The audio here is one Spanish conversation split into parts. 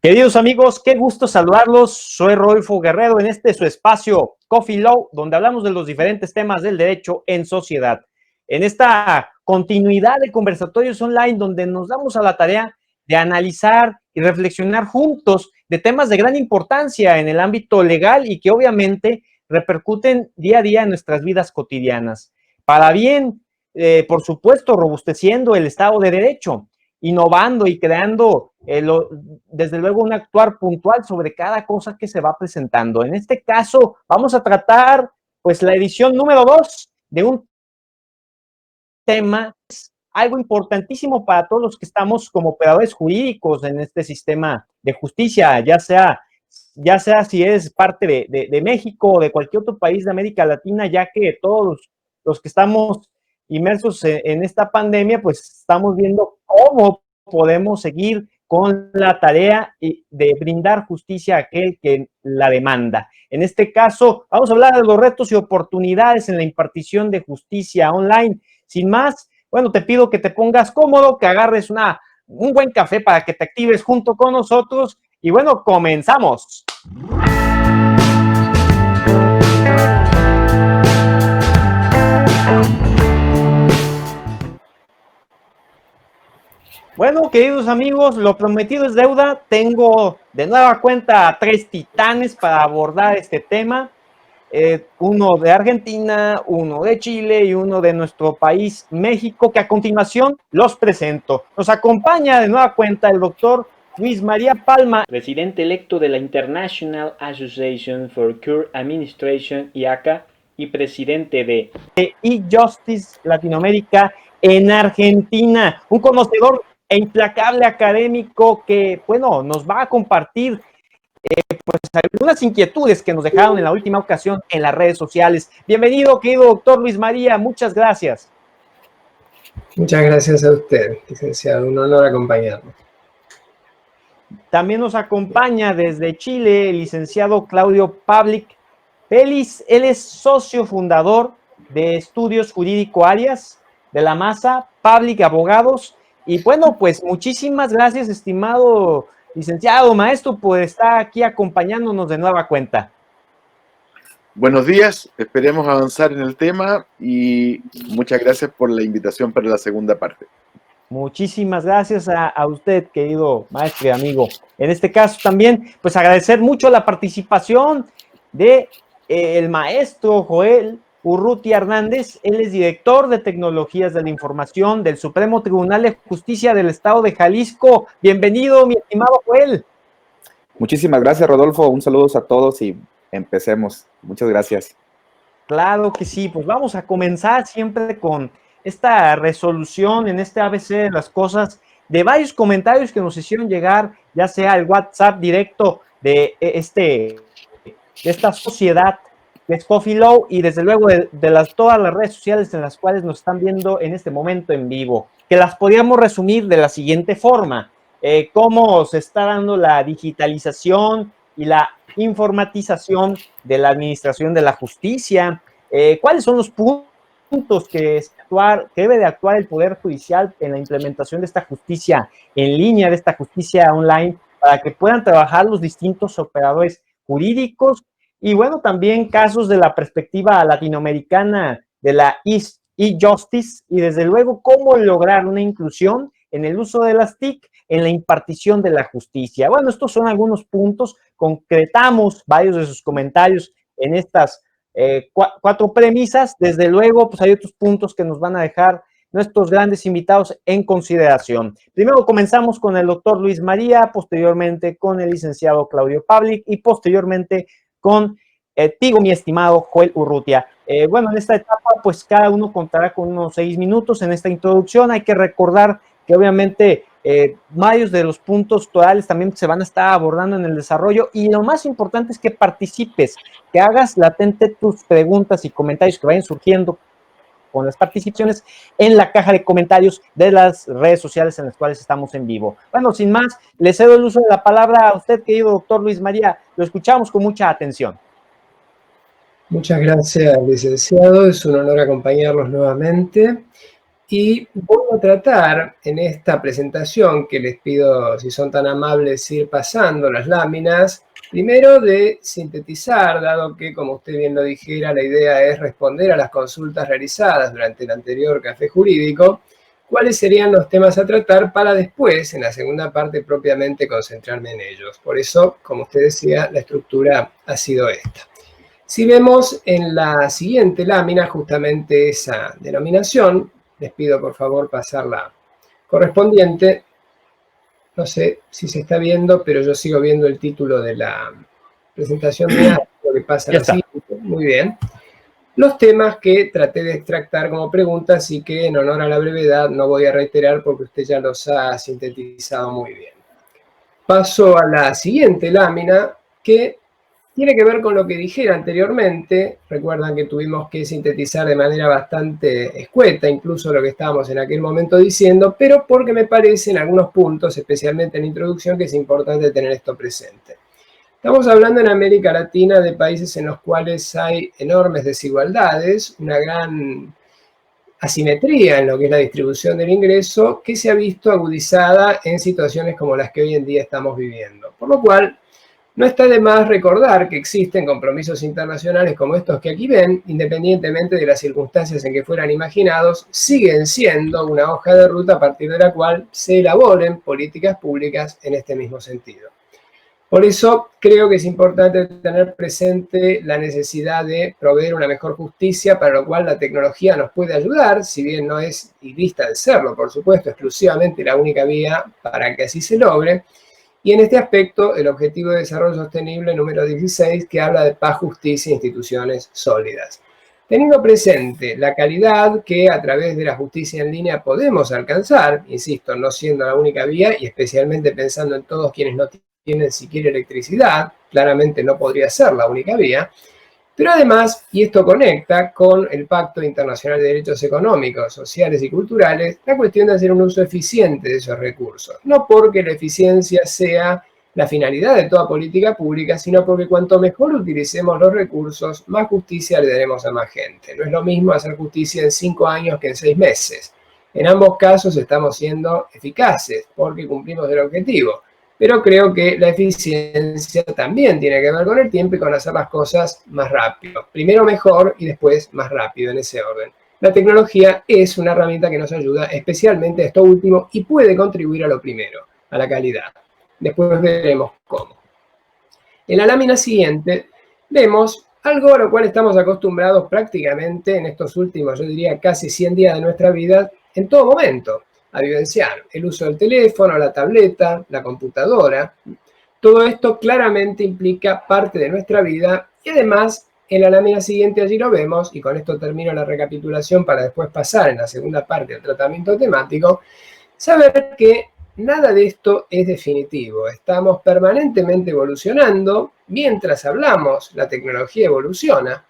Queridos amigos, qué gusto saludarlos. Soy Rodolfo Guerrero en su espacio Coffee Law, donde hablamos de los diferentes temas del derecho en sociedad. En esta continuidad de conversatorios online, donde nos damos a la tarea de analizar y reflexionar juntos de temas de gran importancia en el ámbito legal y que obviamente repercuten día a día en nuestras vidas cotidianas. Para bien, por supuesto, robusteciendo el Estado de Derecho, innovando y creando, desde luego, un actuar puntual sobre cada cosa que se va presentando. En este caso, vamos a tratar, pues, la edición número 2 de un tema, algo importantísimo para todos los que estamos como operadores jurídicos en este sistema de justicia, ya sea si es parte de México o de cualquier otro país de América Latina, ya que todos los que estamos inmersos en esta pandemia, pues estamos viendo cómo podemos seguir con la tarea de brindar justicia a aquel que la demanda. En este caso, vamos a hablar de los retos y oportunidades en la impartición de justicia online. Sin más, bueno, te pido que te pongas cómodo, que agarres un buen café para que te actives junto con nosotros. Y bueno, comenzamos. Bueno, queridos amigos, lo prometido es deuda. Tengo de nueva cuenta a 3 titanes para abordar este tema. Uno de Argentina, uno de Chile y uno de nuestro país, México, que a continuación los presento. Nos acompaña de nueva cuenta el doctor Luis María Palma, presidente electo de la International Association for Court Administration, IACA, y presidente de eJustice Latinoamérica en Argentina, un conocedor e implacable académico que, bueno, nos va a compartir pues algunas inquietudes que nos dejaron en la última ocasión en las redes sociales. Bienvenido, querido doctor Luis María, muchas gracias. Muchas gracias a usted, licenciado, un honor acompañarnos. También nos acompaña desde Chile el licenciado Claudio Pavlik Pelis. Él es socio fundador de Estudios Jurídico Arias, de la Masa, Pavlik Abogados. Y bueno, pues muchísimas gracias, estimado licenciado, maestro, por estar aquí acompañándonos de nueva cuenta. Buenos días, esperemos avanzar en el tema y muchas gracias por la invitación para la segunda parte. Muchísimas gracias a usted, querido maestro y amigo. En este caso también, pues agradecer mucho la participación de el maestro Joel Urrutia Hernández. Él es director de Tecnologías de la Información del Supremo Tribunal de Justicia del Estado de Jalisco. Bienvenido, mi estimado Joel. Muchísimas gracias, Rodolfo. Un saludo a todos y empecemos. Muchas gracias. Claro que sí, pues vamos a comenzar siempre con esta resolución en este ABC de las cosas, de varios comentarios que nos hicieron llegar, ya sea el WhatsApp directo de esta sociedad que es Coffee Law, y desde luego de todas las redes sociales en las cuales nos están viendo en este momento en vivo, que las podríamos resumir de la siguiente forma: cómo se está dando la digitalización y la informatización de la administración de la justicia, cuáles son los puntos que debe de actuar el Poder Judicial en la implementación de esta justicia en línea, de esta justicia online, para que puedan trabajar los distintos operadores jurídicos, y bueno, también casos de la perspectiva latinoamericana de la eJustice, y desde luego cómo lograr una inclusión en el uso de las TIC en la impartición de la justicia. Bueno, estos son algunos puntos. Concretamos varios de sus comentarios en estas 4 premisas. Desde luego, pues hay otros puntos que nos van a dejar nuestros grandes invitados en consideración. Primero comenzamos con el doctor Luis María, posteriormente con el licenciado Claudio Pavlik y posteriormente contigo, mi estimado Joel Urrutia. Bueno, en esta etapa, pues cada uno contará con unos 6 minutos en esta introducción. Hay que recordar que obviamente varios de los puntos torales también se van a estar abordando en el desarrollo, y lo más importante es que participes, que hagas latente tus preguntas y comentarios que vayan surgiendo con las participaciones en la caja de comentarios de las redes sociales en las cuales estamos en vivo. Bueno, sin más, le cedo el uso de la palabra a usted, querido doctor Luis María. Lo escuchamos con mucha atención. Muchas gracias, licenciado. Es un honor acompañarlos nuevamente. Y voy a tratar en esta presentación, que les pido, si son tan amables, ir pasando las láminas, primero de sintetizar, dado que, como usted bien lo dijera, la idea es responder a las consultas realizadas durante el anterior Café Jurídico, cuáles serían los temas a tratar para después, en la segunda parte, propiamente concentrarme en ellos. Por eso, como usted decía, la estructura ha sido esta. Si vemos en la siguiente lámina justamente esa denominación, les pido por favor pasar la correspondiente. No sé si se está viendo, pero yo sigo viendo el título de la presentación mía, lo que pasa Ya la está. siguiente. Muy bien. Los temas que traté de extractar como preguntas y que en honor a la brevedad no voy a reiterar porque usted ya los ha sintetizado muy bien. Paso a la siguiente lámina, que tiene que ver con lo que dijera anteriormente. Recuerdan que tuvimos que sintetizar de manera bastante escueta incluso lo que estábamos en aquel momento diciendo, pero porque me parece en algunos puntos, especialmente en la introducción, que es importante tener esto presente. Estamos hablando en América Latina de países en los cuales hay enormes desigualdades, una gran asimetría en lo que es la distribución del ingreso, que se ha visto agudizada en situaciones como las que hoy en día estamos viviendo. Por lo cual, no está de más recordar que existen compromisos internacionales como estos que aquí ven, independientemente de las circunstancias en que fueran imaginados, siguen siendo una hoja de ruta a partir de la cual se elaboren políticas públicas en este mismo sentido. Por eso creo que es importante tener presente la necesidad de proveer una mejor justicia, para lo cual la tecnología nos puede ayudar, si bien no es, y lista de serlo, por supuesto, exclusivamente la única vía para que así se logre. Y en este aspecto, el Objetivo de Desarrollo Sostenible número 16, que habla de paz, justicia e instituciones sólidas. Teniendo presente la calidad que a través de la justicia en línea podemos alcanzar, insisto, no siendo la única vía, y especialmente pensando en todos quienes no tienen siquiera electricidad, claramente no podría ser la única vía, pero además, y esto conecta con el Pacto Internacional de Derechos Económicos, Sociales y Culturales, la cuestión de hacer un uso eficiente de esos recursos. No porque la eficiencia sea la finalidad de toda política pública, sino porque cuanto mejor utilicemos los recursos, más justicia le daremos a más gente. No es lo mismo hacer justicia en 5 años que en 6 meses. En ambos casos estamos siendo eficaces porque cumplimos el objetivo. Pero creo que la eficiencia también tiene que ver con el tiempo y con hacer las cosas más rápido. Primero mejor y después más rápido, en ese orden. La tecnología es una herramienta que nos ayuda especialmente a esto último y puede contribuir a lo primero, a la calidad. Después veremos cómo. En la lámina siguiente vemos algo a lo cual estamos acostumbrados prácticamente en estos últimos, yo diría, casi 100 días de nuestra vida, en todo momento, a vivenciar. El uso del teléfono, la tableta, la computadora. Todo esto claramente implica parte de nuestra vida y además en la lámina siguiente allí lo vemos, y con esto termino la recapitulación para después pasar en la segunda parte al tratamiento temático, saber que nada de esto es definitivo. Estamos permanentemente evolucionando. Mientras hablamos, la tecnología evoluciona.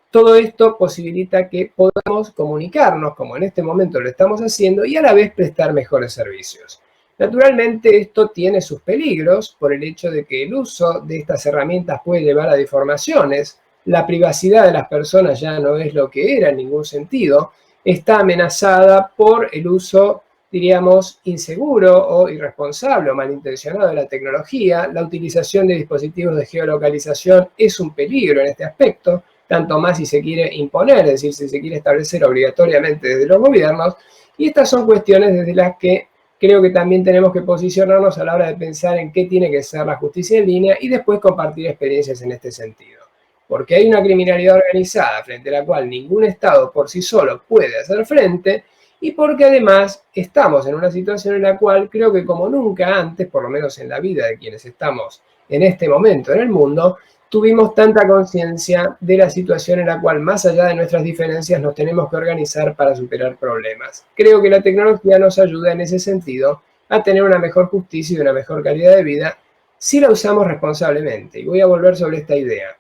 Todo esto posibilita que podamos comunicarnos, como en este momento lo estamos haciendo, y a la vez prestar mejores servicios. Naturalmente, esto tiene sus peligros por el hecho de que el uso de estas herramientas puede llevar a deformaciones. La privacidad de las personas ya no es lo que era en ningún sentido. Está amenazada por el uso, diríamos, inseguro o irresponsable o malintencionado de la tecnología. La utilización de dispositivos de geolocalización es un peligro en este aspecto, tanto más si se quiere imponer, es decir, si se quiere establecer obligatoriamente desde los gobiernos. Y estas son cuestiones desde las que creo que también tenemos que posicionarnos a la hora de pensar en qué tiene que ser la justicia en línea y después compartir experiencias en este sentido. Porque hay una criminalidad organizada frente a la cual ningún Estado por sí solo puede hacer frente, y porque además estamos en una situación en la cual creo que como nunca antes, por lo menos en la vida de quienes estamos en este momento en el mundo, tuvimos tanta conciencia de la situación en la cual, más allá de nuestras diferencias, nos tenemos que organizar para superar problemas. Creo que la tecnología nos ayuda en ese sentido a tener una mejor justicia y una mejor calidad de vida si la usamos responsablemente. Y voy a volver sobre esta idea.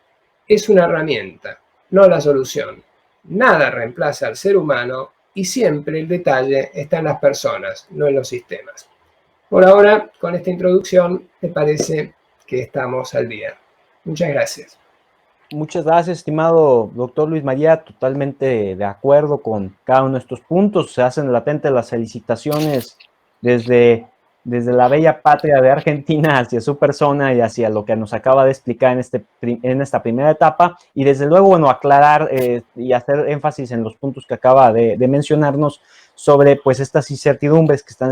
Es una herramienta, no la solución. Nada reemplaza al ser humano y siempre el detalle está en las personas, no en los sistemas. Por ahora, con esta introducción, me parece que estamos al día. Muchas gracias. Muchas gracias, estimado doctor Luis María. Totalmente de acuerdo con cada uno de estos puntos. Se hacen latentes las felicitaciones desde la bella patria de Argentina hacia su persona y hacia lo que nos acaba de explicar en esta primera etapa. Y desde luego, bueno, aclarar y hacer énfasis en los puntos que acaba de mencionarnos sobre pues estas incertidumbres que están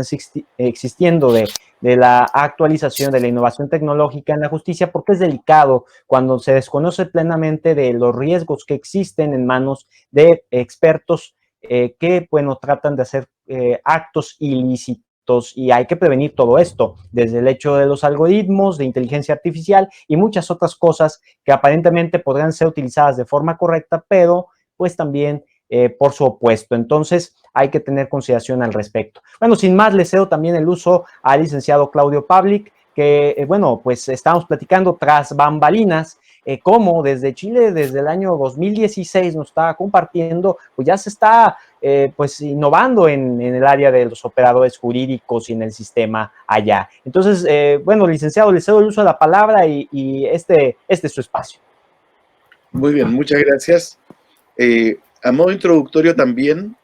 existiendo de la actualización, de la innovación tecnológica en la justicia, porque es delicado cuando se desconoce plenamente de los riesgos que existen en manos de expertos que, bueno, tratan de hacer actos ilícitos y hay que prevenir todo esto, desde el hecho de los algoritmos, de inteligencia artificial y muchas otras cosas que aparentemente podrían ser utilizadas de forma correcta, pero pues también por su opuesto. Entonces, hay que tener consideración al respecto. Bueno, sin más, le cedo también el uso al licenciado Claudio Pavlik, que, bueno, pues estamos platicando tras bambalinas, cómo desde Chile, desde el año 2016 nos está compartiendo, pues ya se está pues innovando en el área de los operadores jurídicos y en el sistema allá. Entonces, bueno, licenciado, le cedo el uso de la palabra y este es su espacio. Muy bien, muchas gracias. A modo introductorio también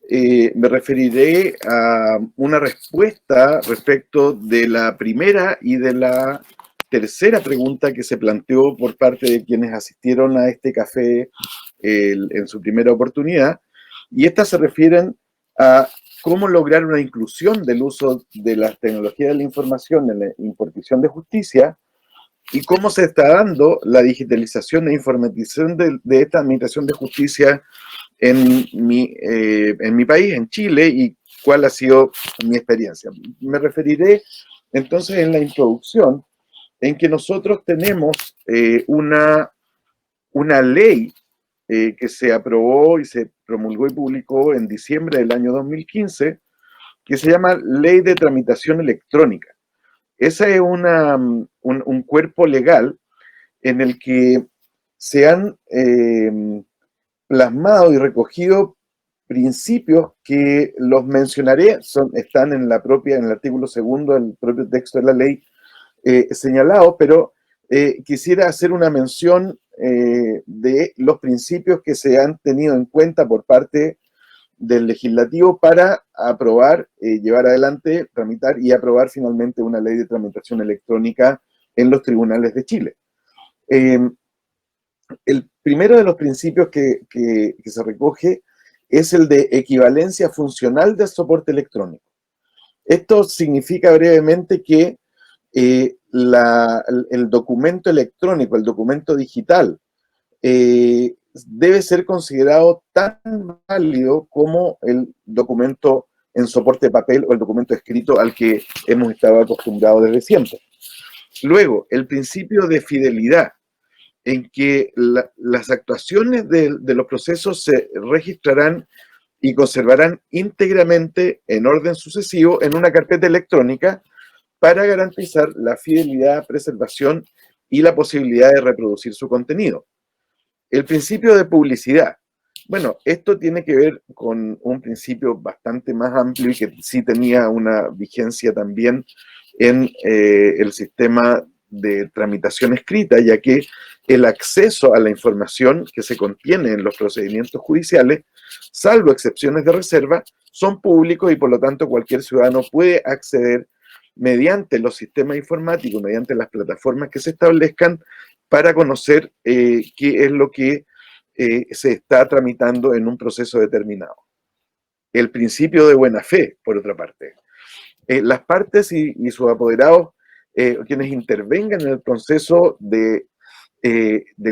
me referiré a una respuesta respecto de la primera y de la tercera pregunta que se planteó por parte de quienes asistieron a este café en su primera oportunidad, y estas se refieren a cómo lograr una inclusión del uso de las tecnologías de la información en la impartición de justicia y cómo se está dando la digitalización e informatización de esta administración de justicia en mi país, en Chile, y cuál ha sido mi experiencia. Me referiré entonces en la introducción en que nosotros tenemos una ley que se aprobó y se promulgó y publicó en diciembre del año 2015, que se llama Ley de Tramitación Electrónica. Ese es un cuerpo legal en el que se han plasmado y recogido principios que los mencionaré, están en el artículo segundo del propio texto de la ley señalado, pero quisiera hacer una mención de los principios que se han tenido en cuenta por parte del legislativo para aprobar, llevar adelante, tramitar y aprobar finalmente una ley de tramitación electrónica en los tribunales de Chile. El primero de los principios que se recoge es el de equivalencia funcional del soporte electrónico. Esto significa brevemente que el documento electrónico, el documento digital, debe ser considerado tan válido como el documento en soporte de papel o el documento escrito al que hemos estado acostumbrados desde siempre. Luego, el principio de fidelidad, en que las actuaciones de los procesos se registrarán y conservarán íntegramente en orden sucesivo en una carpeta electrónica para garantizar la fidelidad, preservación y la posibilidad de reproducir su contenido. El principio de publicidad. Bueno, esto tiene que ver con un principio bastante más amplio y que sí tenía una vigencia también en el sistema de tramitación escrita, ya que el acceso a la información que se contiene en los procedimientos judiciales, salvo excepciones de reserva, son públicos y por lo tanto cualquier ciudadano puede acceder mediante los sistemas informáticos, mediante las plataformas que se establezcan para conocer qué es lo que se está tramitando en un proceso determinado. El principio de buena fe, por otra parte. Las partes y sus apoderados, quienes intervengan en el proceso del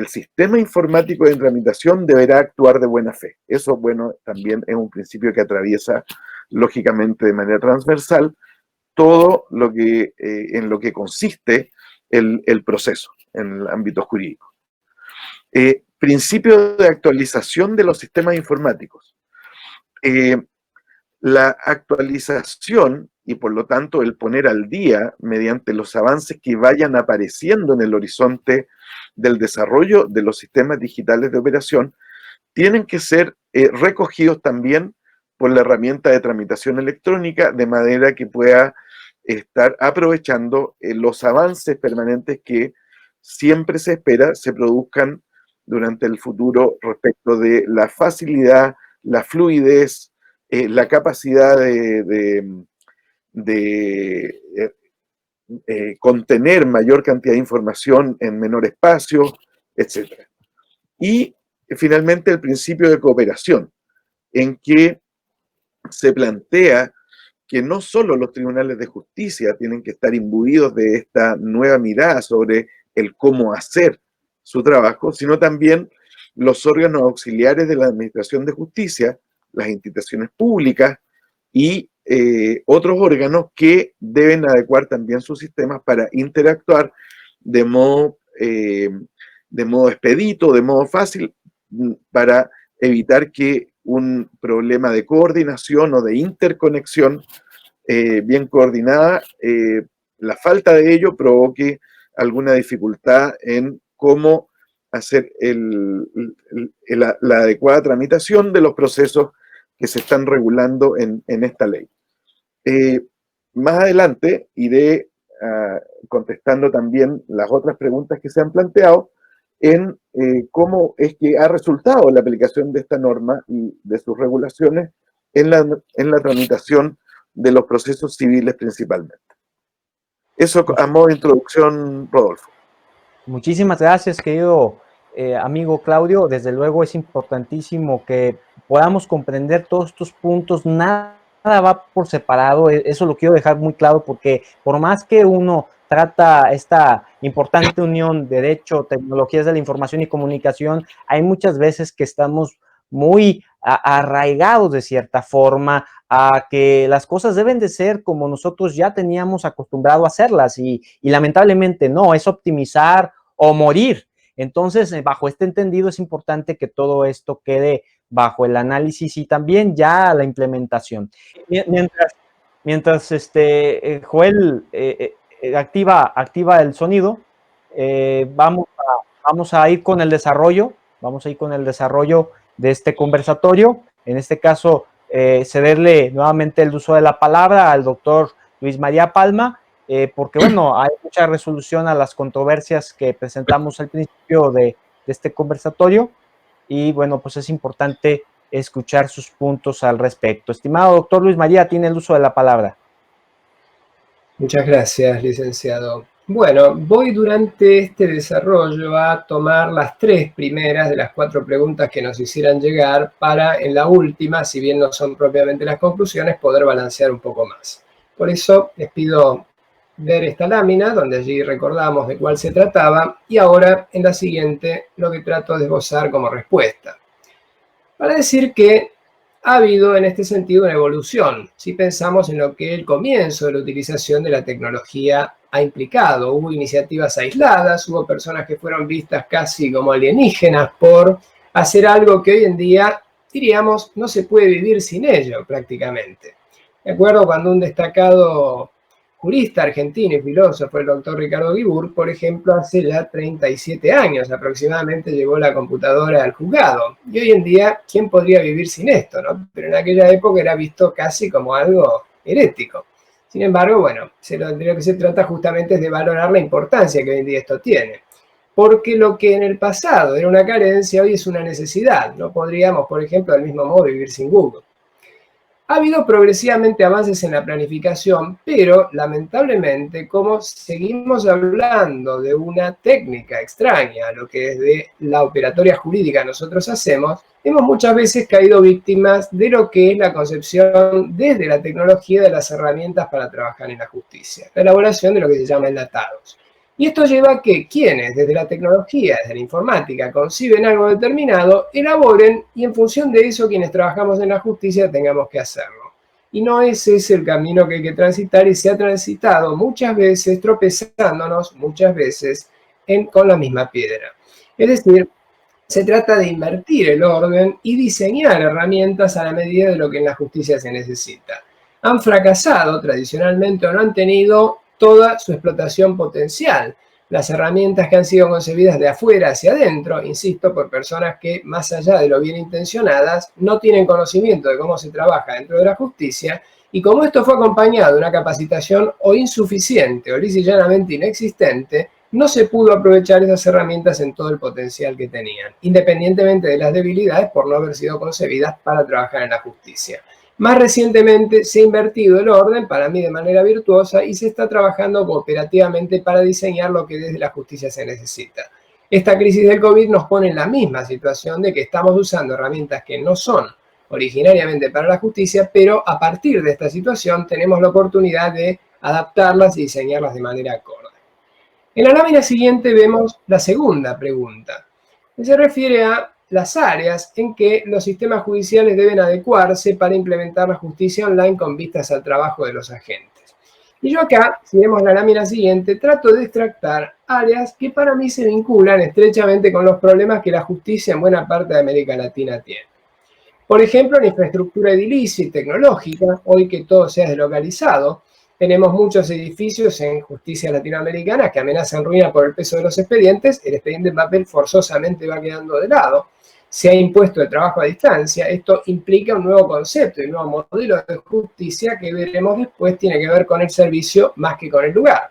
sistema informático de tramitación, deberá actuar de buena fe. Eso, bueno, también es un principio que atraviesa, lógicamente, de manera transversal todo lo que, en lo que consiste el proceso en el ámbito jurídico. Principio de actualización de los sistemas informáticos. La actualización y por lo tanto el poner al día mediante los avances que vayan apareciendo en el horizonte del desarrollo de los sistemas digitales de operación tienen que ser recogidos también por la herramienta de tramitación electrónica de manera que pueda estar aprovechando los avances permanentes que siempre se espera se produzcan durante el futuro respecto de la facilidad, la fluidez, la capacidad de contener mayor cantidad de información en menor espacio, etc. Y finalmente el principio de cooperación, en que se plantea que no solo los tribunales de justicia tienen que estar imbuidos de esta nueva mirada sobre el cómo hacer su trabajo, sino también los órganos auxiliares de la administración de justicia, las instituciones públicas y otros órganos que deben adecuar también sus sistemas para interactuar de modo expedito, de modo fácil, para evitar que un problema de coordinación o de interconexión bien coordinada, la falta de ello provoque alguna dificultad en cómo hacer la adecuada tramitación de los procesos que se están regulando en esta ley. Más adelante iré contestando también las otras preguntas que se han planteado en cómo es que ha resultado la aplicación de esta norma y de sus regulaciones en la tramitación de los procesos civiles principalmente. Eso a modo de introducción, Rodolfo. Muchísimas gracias, querido amigo Claudio. Desde luego es importantísimo que podamos comprender todos estos puntos. Nada va por separado, eso lo quiero dejar muy claro, porque por más que uno trata esta importante unión derecho, tecnologías de la información y comunicación, hay muchas veces que estamos muy arraigados de cierta forma a que las cosas deben de ser como nosotros ya teníamos acostumbrado a hacerlas y lamentablemente no, es optimizar o morir. Entonces, bajo este entendido es importante que todo esto quede bajo el análisis y también ya la implementación. Mientras Joel activa el sonido, vamos a ir con el desarrollo, de este conversatorio. En este caso, cederle nuevamente el uso de la palabra al doctor Luis María Palma, porque bueno, hay mucha resolución a las controversias que presentamos al principio de este conversatorio y bueno, pues es importante escuchar sus puntos al respecto. Estimado doctor Luis María, tiene el uso de la palabra. Muchas gracias, licenciado. Bueno, voy durante este desarrollo a tomar las 3 primeras de las 4 preguntas que nos hicieran llegar para en la última, si bien no son propiamente las conclusiones, poder balancear un poco más. Por eso les pido ver esta lámina, donde allí recordamos de cuál se trataba, y ahora en la siguiente lo que trato de esbozar como respuesta. Para decir que ha habido en este sentido una evolución, si pensamos en lo que el comienzo de la utilización de la tecnología ha implicado. Hubo iniciativas aisladas, hubo personas que fueron vistas casi como alienígenas por hacer algo que hoy en día, diríamos, no se puede vivir sin ello prácticamente. Me acuerdo cuando un destacado jurista argentino y filósofo, el doctor Ricardo Guibur, por ejemplo, hace ya 37 años aproximadamente llevó la computadora al juzgado. Y hoy en día, ¿quién podría vivir sin esto, no? Pero en aquella época era visto casi como algo herético. Sin embargo, bueno, de lo que se trata justamente es de valorar la importancia que hoy en día esto tiene. Porque lo que en el pasado era una carencia, hoy es una necesidad. No podríamos, por ejemplo, del mismo modo vivir sin Google. Ha habido progresivamente avances en la planificación, pero lamentablemente, como seguimos hablando de una técnica extraña a lo que desde la operatoria jurídica nosotros hacemos, hemos muchas veces caído víctimas de lo que es la concepción desde la tecnología de las herramientas para trabajar en la justicia, la elaboración de lo que se llama enlatados. Y esto lleva a que quienes desde la tecnología, desde la informática, conciben algo determinado, elaboren y en función de eso quienes trabajamos en la justicia tengamos que hacerlo. Y no ese es el camino que hay que transitar y se ha transitado muchas veces tropezándonos muchas veces con la misma piedra. Es decir, se trata de invertir el orden y diseñar herramientas a la medida de lo que en la justicia se necesita. Han fracasado tradicionalmente o no han tenido toda su explotación potencial. Las herramientas que han sido concebidas de afuera hacia adentro, insisto, por personas que, más allá de lo bien intencionadas, no tienen conocimiento de cómo se trabaja dentro de la justicia, y como esto fue acompañado de una capacitación o insuficiente o lisa y llanamente inexistente, no se pudo aprovechar esas herramientas en todo el potencial que tenían, independientemente de las debilidades por no haber sido concebidas para trabajar en la justicia. Más recientemente se ha invertido el orden, para mí de manera virtuosa, y se está trabajando cooperativamente para diseñar lo que desde la justicia se necesita. Esta crisis del COVID nos pone en la misma situación de que estamos usando herramientas que no son originariamente para la justicia, pero a partir de esta situación tenemos la oportunidad de adaptarlas y diseñarlas de manera acorde. En la lámina siguiente vemos la segunda pregunta, que se refiere a las áreas en que los sistemas judiciales deben adecuarse para implementar la justicia online con vistas al trabajo de los agentes. Y yo acá, si vemos la lámina siguiente, trato de extractar áreas que para mí se vinculan estrechamente con los problemas que la justicia en buena parte de América Latina tiene. Por ejemplo, la infraestructura edilicia y tecnológica, hoy que todo se ha deslocalizado, tenemos muchos edificios en justicia latinoamericana que amenazan ruina por el peso de los expedientes, el expediente en papel forzosamente va quedando de lado. Se ha impuesto el trabajo a distancia, esto implica un nuevo concepto y un nuevo modelo de justicia que veremos después tiene que ver con el servicio más que con el lugar.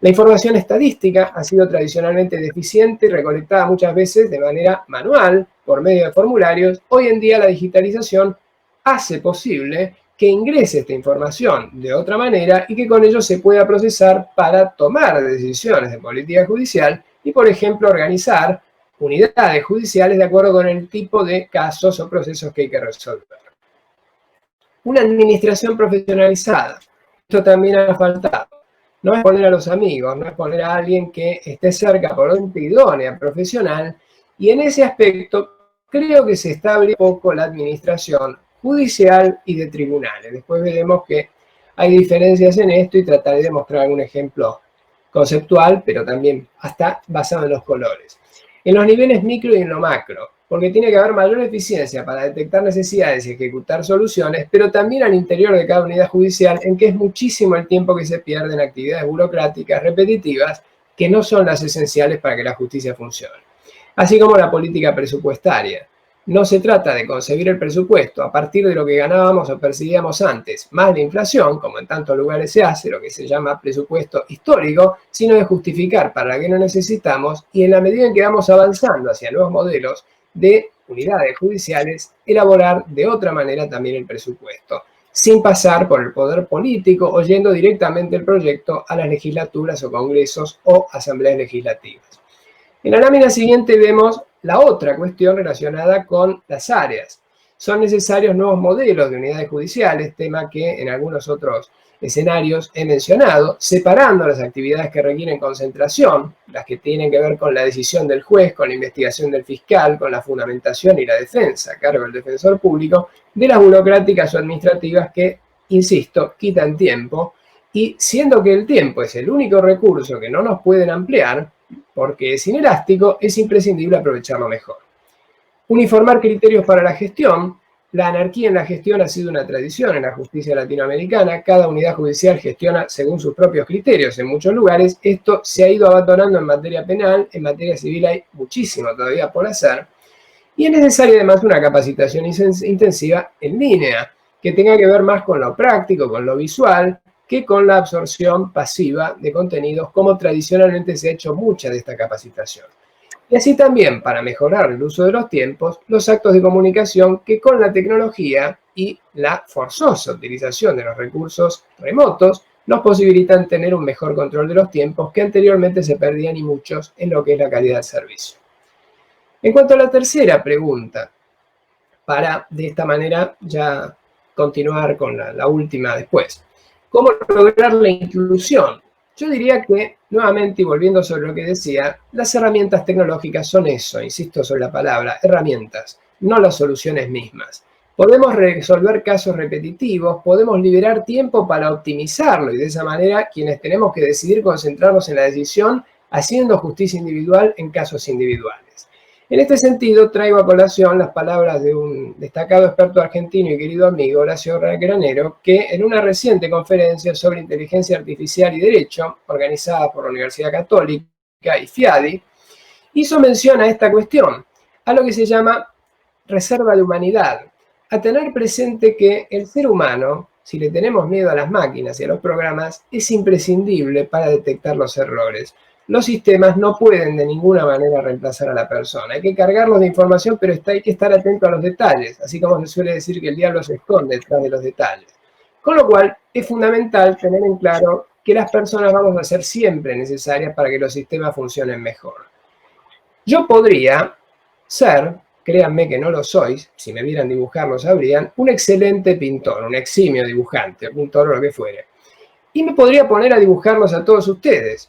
La información estadística ha sido tradicionalmente deficiente y recolectada muchas veces de manera manual, por medio de formularios. Hoy en día la digitalización hace posible que ingrese esta información de otra manera y que con ello se pueda procesar para tomar decisiones de política judicial y, por ejemplo, organizar unidades judiciales de acuerdo con el tipo de casos o procesos que hay que resolver. Una administración profesionalizada. Esto también ha faltado. No es poner a los amigos, no es poner a alguien que esté cerca por una idónea profesional, y en ese aspecto creo que se establece poco la administración judicial y de tribunales. Después veremos que hay diferencias en esto y trataré de mostrar algún ejemplo conceptual, pero también hasta basado en los colores. En los niveles micro y en lo macro, porque tiene que haber mayor eficiencia para detectar necesidades y ejecutar soluciones, pero también al interior de cada unidad judicial, en que es muchísimo el tiempo que se pierde en actividades burocráticas repetitivas que no son las esenciales para que la justicia funcione. Así como la política presupuestaria. No se trata de concebir el presupuesto a partir de lo que ganábamos o percibíamos antes, más la inflación, como en tantos lugares se hace, lo que se llama presupuesto histórico, sino de justificar para qué lo necesitamos y en la medida en que vamos avanzando hacia nuevos modelos de unidades judiciales, elaborar de otra manera también el presupuesto, sin pasar por el poder político o yendo directamente el proyecto a las legislaturas o congresos o asambleas legislativas. En la lámina siguiente vemos la otra cuestión relacionada con las áreas. Son necesarios nuevos modelos de unidades judiciales, tema que en algunos otros escenarios he mencionado, separando las actividades que requieren concentración, las que tienen que ver con la decisión del juez, con la investigación del fiscal, con la fundamentación y la defensa a cargo del defensor público, de las burocráticas o administrativas que, insisto, quitan tiempo, y siendo que el tiempo es el único recurso que no nos pueden ampliar, porque es inelástico, es imprescindible aprovecharlo mejor. Uniformar criterios para la gestión. La anarquía en la gestión ha sido una tradición en la justicia latinoamericana. Cada unidad judicial gestiona según sus propios criterios en muchos lugares. Esto se ha ido abandonando en materia penal, en materia civil hay muchísimo todavía por hacer. Y es necesaria además una capacitación intensiva en línea, que tenga que ver más con lo práctico, con lo visual, que con la absorción pasiva de contenidos, como tradicionalmente se ha hecho mucha de esta capacitación. Y así también, para mejorar el uso de los tiempos, los actos de comunicación que con la tecnología y la forzosa utilización de los recursos remotos nos posibilitan tener un mejor control de los tiempos que anteriormente se perdían y muchos en lo que es la calidad del servicio. En cuanto a la tercera pregunta, para de esta manera ya continuar con la última después. ¿Cómo lograr la inclusión? Yo diría que, nuevamente, y volviendo sobre lo que decía, las herramientas tecnológicas son eso, insisto sobre la palabra, herramientas, no las soluciones mismas. Podemos resolver casos repetitivos, podemos liberar tiempo para optimizarlo y de esa manera quienes tenemos que decidir concentrarnos en la decisión haciendo justicia individual en casos individuales. En este sentido, traigo a colación las palabras de un destacado experto argentino y querido amigo, Horacio Granero, que en una reciente conferencia sobre inteligencia artificial y derecho, organizada por la Universidad Católica y FIADI, hizo mención a esta cuestión, a lo que se llama reserva de humanidad, a tener presente que el ser humano, si le tenemos miedo a las máquinas y a los programas, es imprescindible para detectar los errores. los sistemas no pueden de ninguna manera reemplazar a la persona. Hay que cargarlos de información, pero hay que estar atento a los detalles, así como se suele decir que el diablo se esconde detrás de los detalles. Con lo cual, es fundamental tener en claro que las personas vamos a ser siempre necesarias para que los sistemas funcionen mejor. Yo podría ser, créanme que no lo sois, si me vieran dibujar lo sabrían, un excelente pintor, un eximio dibujante, pintor o lo que fuere. Y me podría poner a dibujarlos a todos ustedes.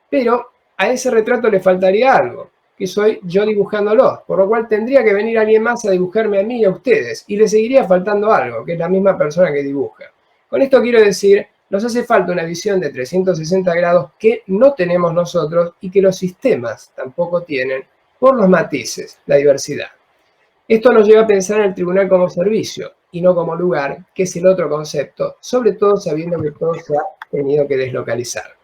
Pero a ese retrato le faltaría algo, que soy yo dibujándolos, por lo cual tendría que venir alguien más a dibujarme a mí y a ustedes, y le seguiría faltando algo, que es la misma persona que dibuja. Con esto quiero decir, nos hace falta una visión de 360 grados que no tenemos nosotros y que los sistemas tampoco tienen por los matices, la diversidad. Esto nos lleva a pensar en el tribunal como servicio y no como lugar, que es el otro concepto, sobre todo sabiendo que todo se ha tenido que deslocalizar.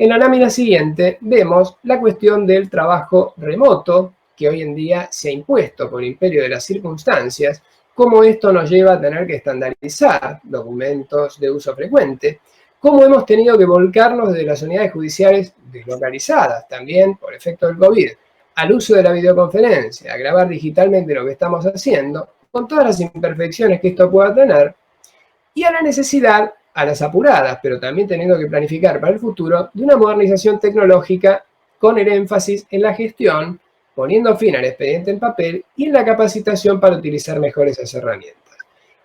En la lámina siguiente vemos la cuestión del trabajo remoto, que hoy en día se ha impuesto por el imperio de las circunstancias, cómo esto nos lleva a tener que estandarizar documentos de uso frecuente, cómo hemos tenido que volcarnos desde las unidades judiciales deslocalizadas, también por efecto del COVID, al uso de la videoconferencia, a grabar digitalmente lo que estamos haciendo, con todas las imperfecciones que esto pueda tener, y a la necesidad, a las apuradas, pero también teniendo que planificar para el futuro, de una modernización tecnológica con el énfasis en la gestión, poniendo fin al expediente en papel y en la capacitación para utilizar mejor esas herramientas.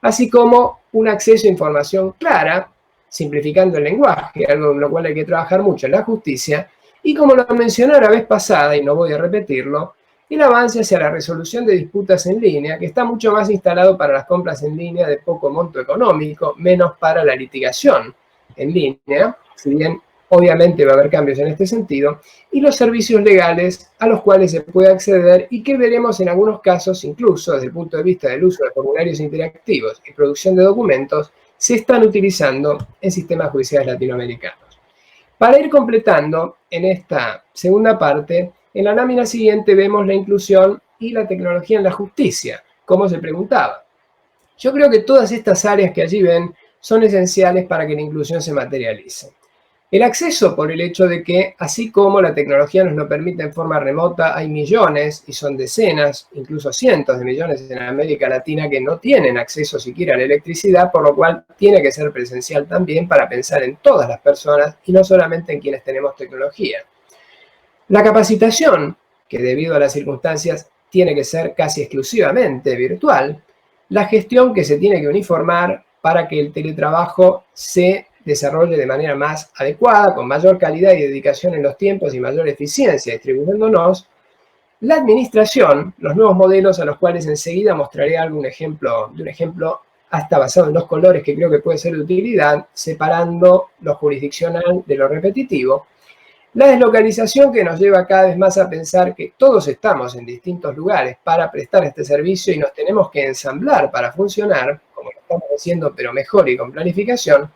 Así como un acceso a información clara, simplificando el lenguaje, algo en lo cual hay que trabajar mucho en la justicia, y como lo mencioné la vez pasada, y no voy a repetirlo, el avance hacia la resolución de disputas en línea, que está mucho más instalado para las compras en línea de poco monto económico, menos para la litigación en línea, si bien obviamente va a haber cambios en este sentido, y los servicios legales a los cuales se puede acceder y que veremos en algunos casos, incluso desde el punto de vista del uso de formularios interactivos y producción de documentos, se están utilizando en sistemas judiciales latinoamericanos. Para ir completando en esta segunda parte, en la lámina siguiente vemos la inclusión y la tecnología en la justicia, como se preguntaba. Yo creo que todas estas áreas que allí ven son esenciales para que la inclusión se materialice. El acceso por el hecho de que, así como la tecnología nos lo permite en forma remota, hay millones, y son decenas, incluso cientos de millones en América Latina que no tienen acceso siquiera a la electricidad, por lo cual tiene que ser presencial también para pensar en todas las personas y no solamente en quienes tenemos tecnología. La capacitación, que debido a las circunstancias tiene que ser casi exclusivamente virtual, la gestión que se tiene que uniformar para que el teletrabajo se desarrolle de manera más adecuada, con mayor calidad y dedicación en los tiempos y mayor eficiencia, distribuyéndonos, la administración, los nuevos modelos a los cuales enseguida mostraré algún ejemplo, de un ejemplo hasta basado en los colores que creo que puede ser de utilidad, separando lo jurisdiccional de lo repetitivo, la deslocalización que nos lleva cada vez más a pensar que todos estamos en distintos lugares para prestar este servicio y nos tenemos que ensamblar para funcionar, como lo estamos haciendo, pero mejor y con planificación.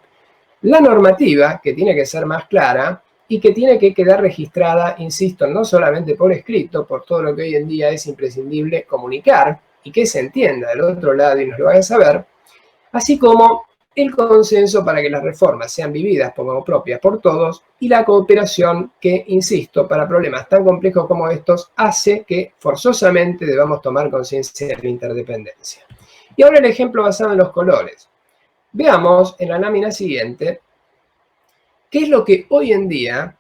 La normativa, que tiene que ser más clara y que tiene que quedar registrada, insisto, no solamente por escrito, por todo lo que hoy en día es imprescindible comunicar y que se entienda del otro lado y nos lo hagan saber, así como el consenso para que las reformas sean vividas como propias por todos y la cooperación que, insisto, para problemas tan complejos como estos, hace que forzosamente debamos tomar conciencia de la interdependencia. Y ahora el ejemplo basado en los colores. Veamos en la lámina siguiente qué es lo que hoy en día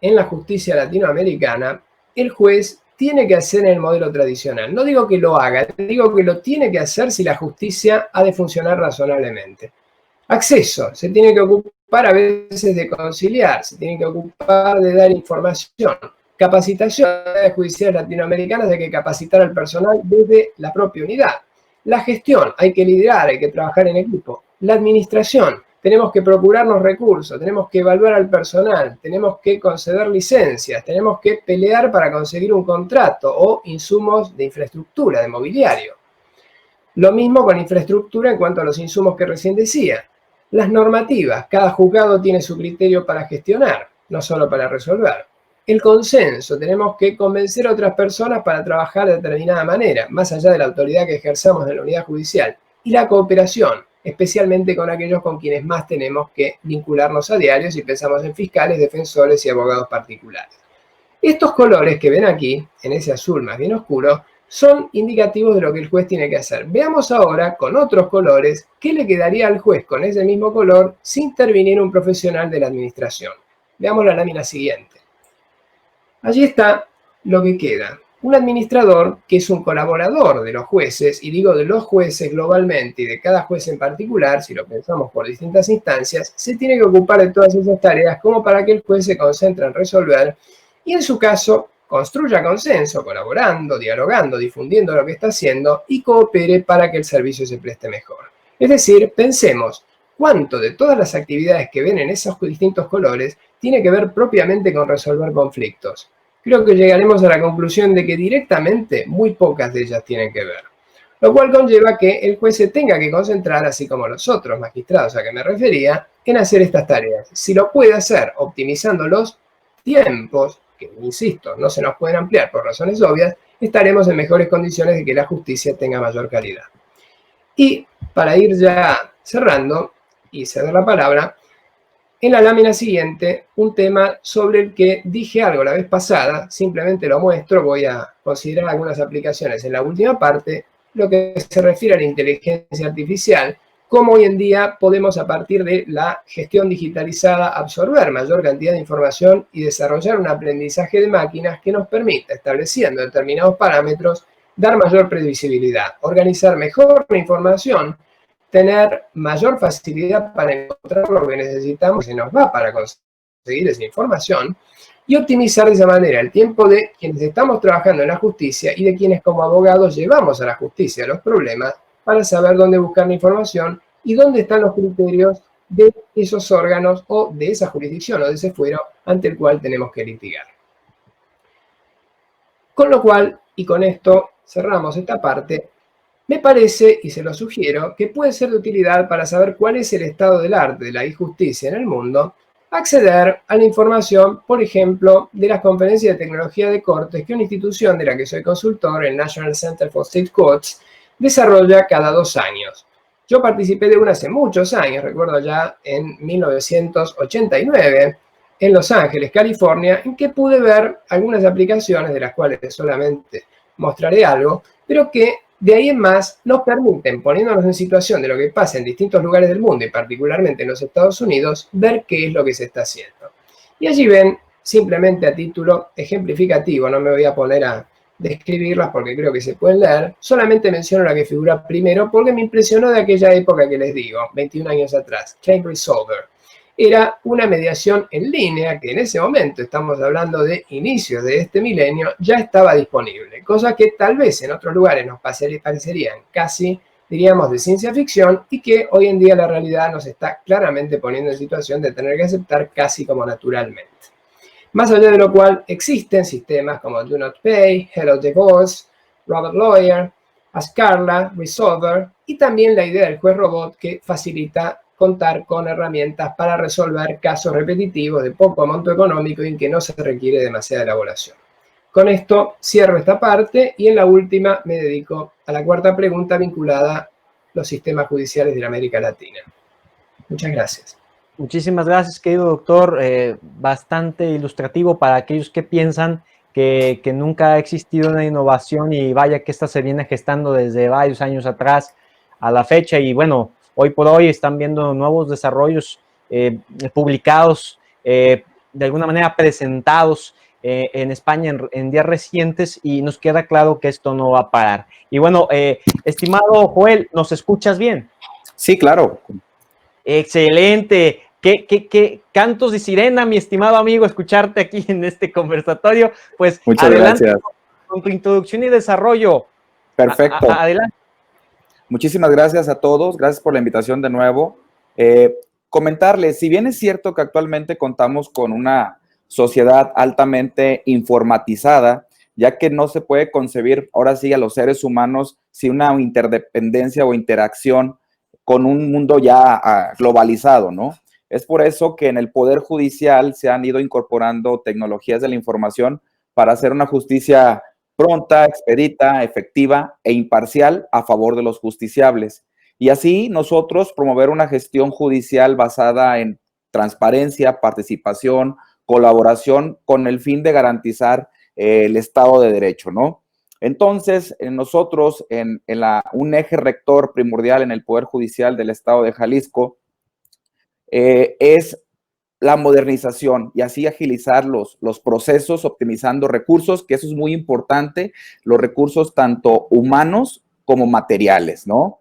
en la justicia latinoamericana el juez tiene que hacer en el modelo tradicional. No digo que lo haga, digo que lo tiene que hacer si la justicia ha de funcionar razonablemente. Acceso, se tiene que ocupar a veces de conciliar, se tiene que ocupar de dar información. Capacitación de judiciales latinoamericanas, hay que capacitar al personal desde la propia unidad. La gestión, hay que liderar, hay que trabajar en equipo. La administración, tenemos que procurarnos recursos, tenemos que evaluar al personal, tenemos que conceder licencias, tenemos que pelear para conseguir un contrato o insumos de infraestructura, de mobiliario. Lo mismo con infraestructura en cuanto a los insumos que recién decía. Las normativas, cada juzgado tiene su criterio para gestionar, no solo para resolver. El consenso, tenemos que convencer a otras personas para trabajar de determinada manera, más allá de la autoridad que ejerzamos en la unidad judicial. Y la cooperación, especialmente con aquellos con quienes más tenemos que vincularnos a diario si pensamos en fiscales, defensores y abogados particulares. Estos colores que ven aquí, en ese azul más bien oscuro, son indicativos de lo que el juez tiene que hacer. Veamos ahora con otros colores qué le quedaría al juez con ese mismo color si interviniera un profesional de la administración. Veamos la lámina siguiente. Allí está lo que queda. Un administrador que es un colaborador de los jueces, y digo de los jueces globalmente y de cada juez en particular, si lo pensamos por distintas instancias, se tiene que ocupar de todas esas tareas como para que el juez se concentre en resolver y en su caso construya consenso, colaborando, dialogando, difundiendo lo que está haciendo y coopere para que el servicio se preste mejor. Es decir, pensemos cuánto de todas las actividades que ven en esos distintos colores tiene que ver propiamente con resolver conflictos. Creo que llegaremos a la conclusión de que directamente muy pocas de ellas tienen que ver. Lo cual conlleva que el juez se tenga que concentrar, así como los otros magistrados a que me refería, en hacer estas tareas. Si lo puede hacer optimizando los tiempos, que insisto, no se nos pueden ampliar por razones obvias, estaremos en mejores condiciones de que la justicia tenga mayor calidad. Y para ir ya cerrando y ceder la palabra, en la lámina siguiente, un tema sobre el que dije algo la vez pasada, simplemente lo muestro, voy a considerar algunas aplicaciones en la última parte, lo que se refiere a la inteligencia artificial, cómo hoy en día podemos a partir de la gestión digitalizada absorber mayor cantidad de información y desarrollar un aprendizaje de máquinas que nos permita, estableciendo determinados parámetros, dar mayor previsibilidad, organizar mejor la información, tener mayor facilidad para encontrar lo que necesitamos y nos va para conseguir esa información y optimizar de esa manera el tiempo de quienes estamos trabajando en la justicia y de quienes como abogados llevamos a la justicia los problemas para saber dónde buscar la información y dónde están los criterios de esos órganos o de esa jurisdicción o de ese fuero ante el cual tenemos que litigar. Con lo cual, y con esto cerramos esta parte, me parece, y se lo sugiero, que puede ser de utilidad para saber cuál es el estado del arte de la injusticia en el mundo, acceder a la información, por ejemplo, de las conferencias de tecnología de cortes que una institución de la que soy consultor, el National Center for State Courts, desarrolla cada 2 años. Yo participé de una hace muchos años, recuerdo ya en 1989, en Los Ángeles, California, en que pude ver algunas aplicaciones de las cuales solamente mostraré algo, pero que de ahí en más nos permiten, poniéndonos en situación de lo que pasa en distintos lugares del mundo y particularmente en los Estados Unidos, ver qué es lo que se está haciendo. Y allí ven, simplemente a título ejemplificativo, no me voy a poner a describirlas porque creo que se pueden leer, solamente menciono la que figura primero porque me impresionó de aquella época que les digo, 21 años atrás, Claim Resolver. Era una mediación en línea que en ese momento, estamos hablando de inicios de este milenio, ya estaba disponible, cosa que tal vez en otros lugares nos parecerían casi, diríamos, de ciencia ficción y que hoy en día la realidad nos está claramente poniendo en situación de tener que aceptar casi como naturalmente. Más allá de lo cual existen sistemas como Do Not Pay, Hello Divorce, Robot Lawyer, Ascarla, Resolver y también la idea del juez robot que facilita contar con herramientas para resolver casos repetitivos de poco monto económico y en que no se requiere demasiada elaboración. Con esto cierro esta parte y en la última me dedico a la cuarta pregunta vinculada a los sistemas judiciales de la América Latina. Muchas gracias. Muchísimas gracias, querido doctor. Bastante ilustrativo para aquellos que piensan que nunca ha existido una innovación y vaya que esta se viene gestando desde varios años atrás a la fecha y bueno, hoy por hoy están viendo nuevos desarrollos publicados, de alguna manera presentados en España en días recientes y nos queda claro que esto no va a parar. Y bueno, estimado Joel, ¿nos escuchas bien? Sí, claro. Excelente. ¿Qué cantos de sirena, mi estimado amigo, escucharte aquí en este conversatorio? Pues muchas adelante gracias. Con tu introducción y desarrollo. Perfecto. Adelante. Muchísimas gracias a todos. Gracias por la invitación de nuevo. Comentarles, si bien es cierto que actualmente contamos con una sociedad altamente informatizada, ya que no se puede concebir ahora sí a los seres humanos sin una interdependencia o interacción con un mundo ya globalizado, ¿no? Es por eso que en el Poder Judicial se han ido incorporando tecnologías de la información para hacer una justicia pronta, expedita, efectiva e imparcial a favor de los justiciables. Y así nosotros promover una gestión judicial basada en transparencia, participación, colaboración, con el fin de garantizar el Estado de Derecho, ¿no? Entonces, nosotros, un eje rector primordial en el Poder Judicial del Estado de Jalisco es la modernización y así agilizar los procesos, optimizando recursos, que eso es muy importante, los recursos tanto humanos como materiales, ¿no?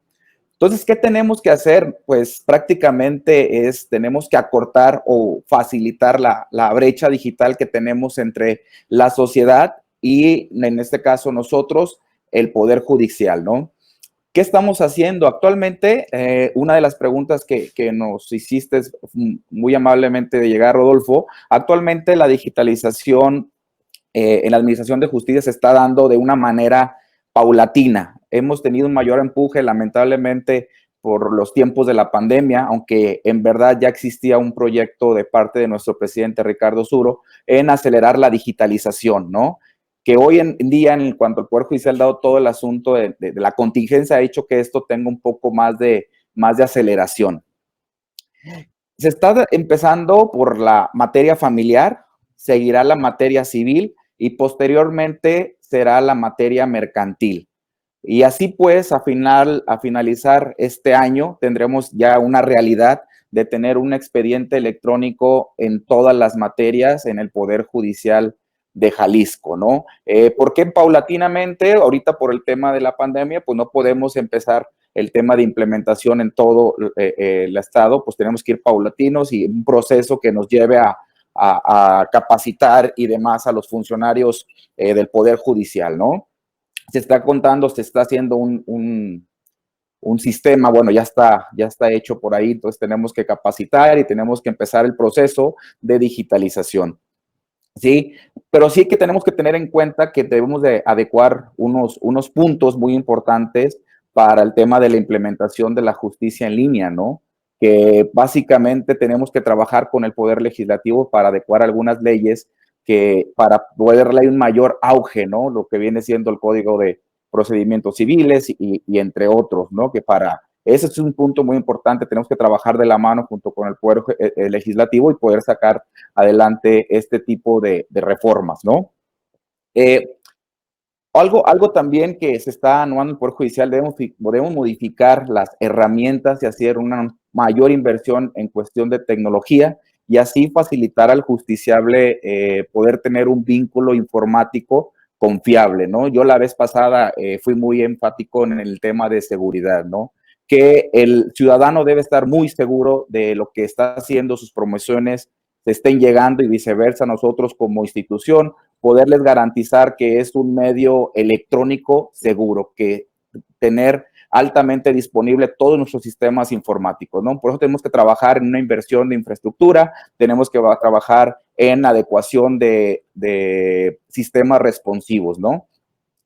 Entonces, ¿qué tenemos que hacer? Pues prácticamente tenemos que acortar o facilitar la brecha digital que tenemos entre la sociedad y, en este caso, nosotros, el Poder Judicial, ¿no? ¿Qué estamos haciendo actualmente? Una de las preguntas que nos hiciste muy amablemente de llegar, Rodolfo, actualmente la digitalización en la Administración de Justicia se está dando de una manera paulatina. Hemos tenido un mayor empuje, lamentablemente, por los tiempos de la pandemia, aunque en verdad ya existía un proyecto de parte de nuestro presidente Ricardo Suro en acelerar la digitalización, ¿no? Que hoy en día, en cuanto al Poder Judicial, dado todo el asunto de la contingencia, ha hecho que esto tenga un poco más de aceleración. Se está empezando por la materia familiar, seguirá la materia civil y posteriormente será la materia mercantil. Y así pues, a finalizar este año, tendremos ya una realidad de tener un expediente electrónico en todas las materias en el Poder Judicial de Jalisco, ¿no? ¿Por qué paulatinamente? Ahorita por el tema de la pandemia, pues no podemos empezar el tema de implementación en todo el estado, pues tenemos que ir paulatinos y un proceso que nos lleve a capacitar y demás a los funcionarios del Poder Judicial, ¿no? Se está contando, se está haciendo un sistema, bueno, ya está hecho por ahí, entonces tenemos que capacitar y tenemos que empezar el proceso de digitalización. Sí, pero sí que tenemos que tener en cuenta que debemos de adecuar unos puntos muy importantes para el tema de la implementación de la justicia en línea, ¿no? Que básicamente tenemos que trabajar con el Poder Legislativo para adecuar algunas leyes que para poder darle un mayor auge, ¿no? Lo que viene siendo el Código de Procedimientos Civiles y entre otros, ¿no? Que ese es un punto muy importante, tenemos que trabajar de la mano junto con el Poder Legislativo y poder sacar adelante este tipo de reformas, ¿no? Algo también que se está anuando en el Poder Judicial, debemos modificar las herramientas y hacer una mayor inversión en cuestión de tecnología y así facilitar al justiciable poder tener un vínculo informático confiable, ¿no? Yo la vez pasada fui muy enfático en el tema de seguridad, ¿no? Que el ciudadano debe estar muy seguro de lo que está haciendo, sus promociones se estén llegando y viceversa, nosotros como institución, poderles garantizar que es un medio electrónico seguro, que tener altamente disponible todos nuestros sistemas informáticos, ¿no? Por eso tenemos que trabajar en una inversión de infraestructura, tenemos que trabajar en adecuación de sistemas responsivos, ¿no?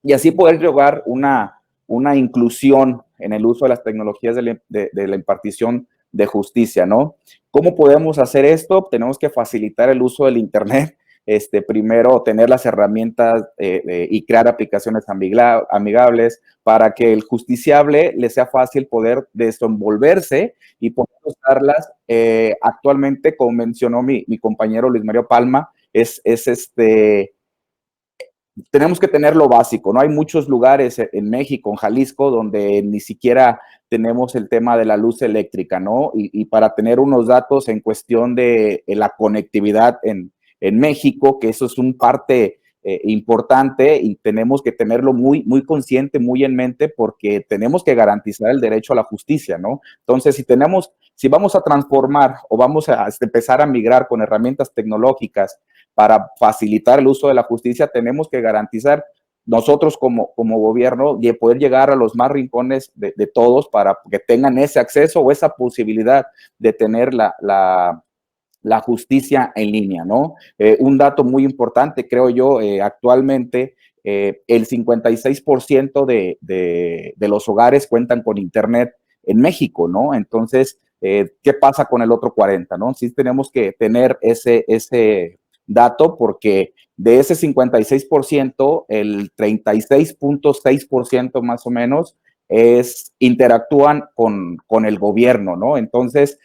Y así poder lograr una inclusión en el uso de las tecnologías de la impartición de justicia, ¿no? ¿Cómo podemos hacer esto? Tenemos que facilitar el uso del Internet. Primero, tener las herramientas y crear aplicaciones amigables para que el justiciable le sea fácil poder desenvolverse y poder usarlas. Actualmente, como mencionó mi compañero Luis Mario Palma, tenemos que tener lo básico, ¿no? Hay muchos lugares en México, en Jalisco, donde ni siquiera tenemos el tema de la luz eléctrica, ¿no? Y para tener unos datos en cuestión de la conectividad en México, que eso es un parte importante y tenemos que tenerlo muy, muy consciente, muy en mente, porque tenemos que garantizar el derecho a la justicia, ¿no? Entonces, si vamos a transformar o vamos a empezar a migrar con herramientas tecnológicas para facilitar el uso de la justicia, tenemos que garantizar nosotros como gobierno de poder llegar a los más rincones de todos para que tengan ese acceso o esa posibilidad de tener la justicia en línea, ¿no? Un dato muy importante, creo yo, actualmente, el 56% de los hogares cuentan con Internet en México, ¿no? Entonces, ¿qué pasa con el otro 40%, no? Sí tenemos que tener ese dato porque de ese 56%, el 36.6% más o menos interactúan con el gobierno, ¿no? Entonces,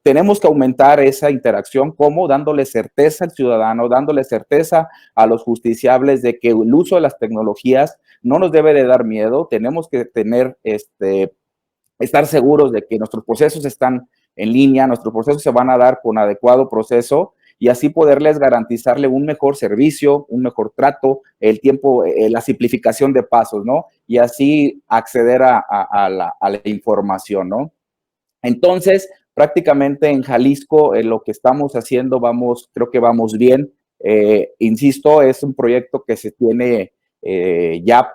tenemos que aumentar esa interacción, como dándole certeza al ciudadano, dándole certeza a los justiciables de que el uso de las tecnologías no nos debe de dar miedo. Tenemos que tener, estar seguros de que nuestros procesos están en línea, nuestros procesos se van a dar con adecuado proceso, y así poderles garantizarle un mejor servicio, un mejor trato, el tiempo, la simplificación de pasos, ¿no? Y así acceder a la información, ¿no? Entonces, prácticamente en Jalisco, lo que estamos haciendo, creo que vamos bien. Insisto, es un proyecto que se tiene ya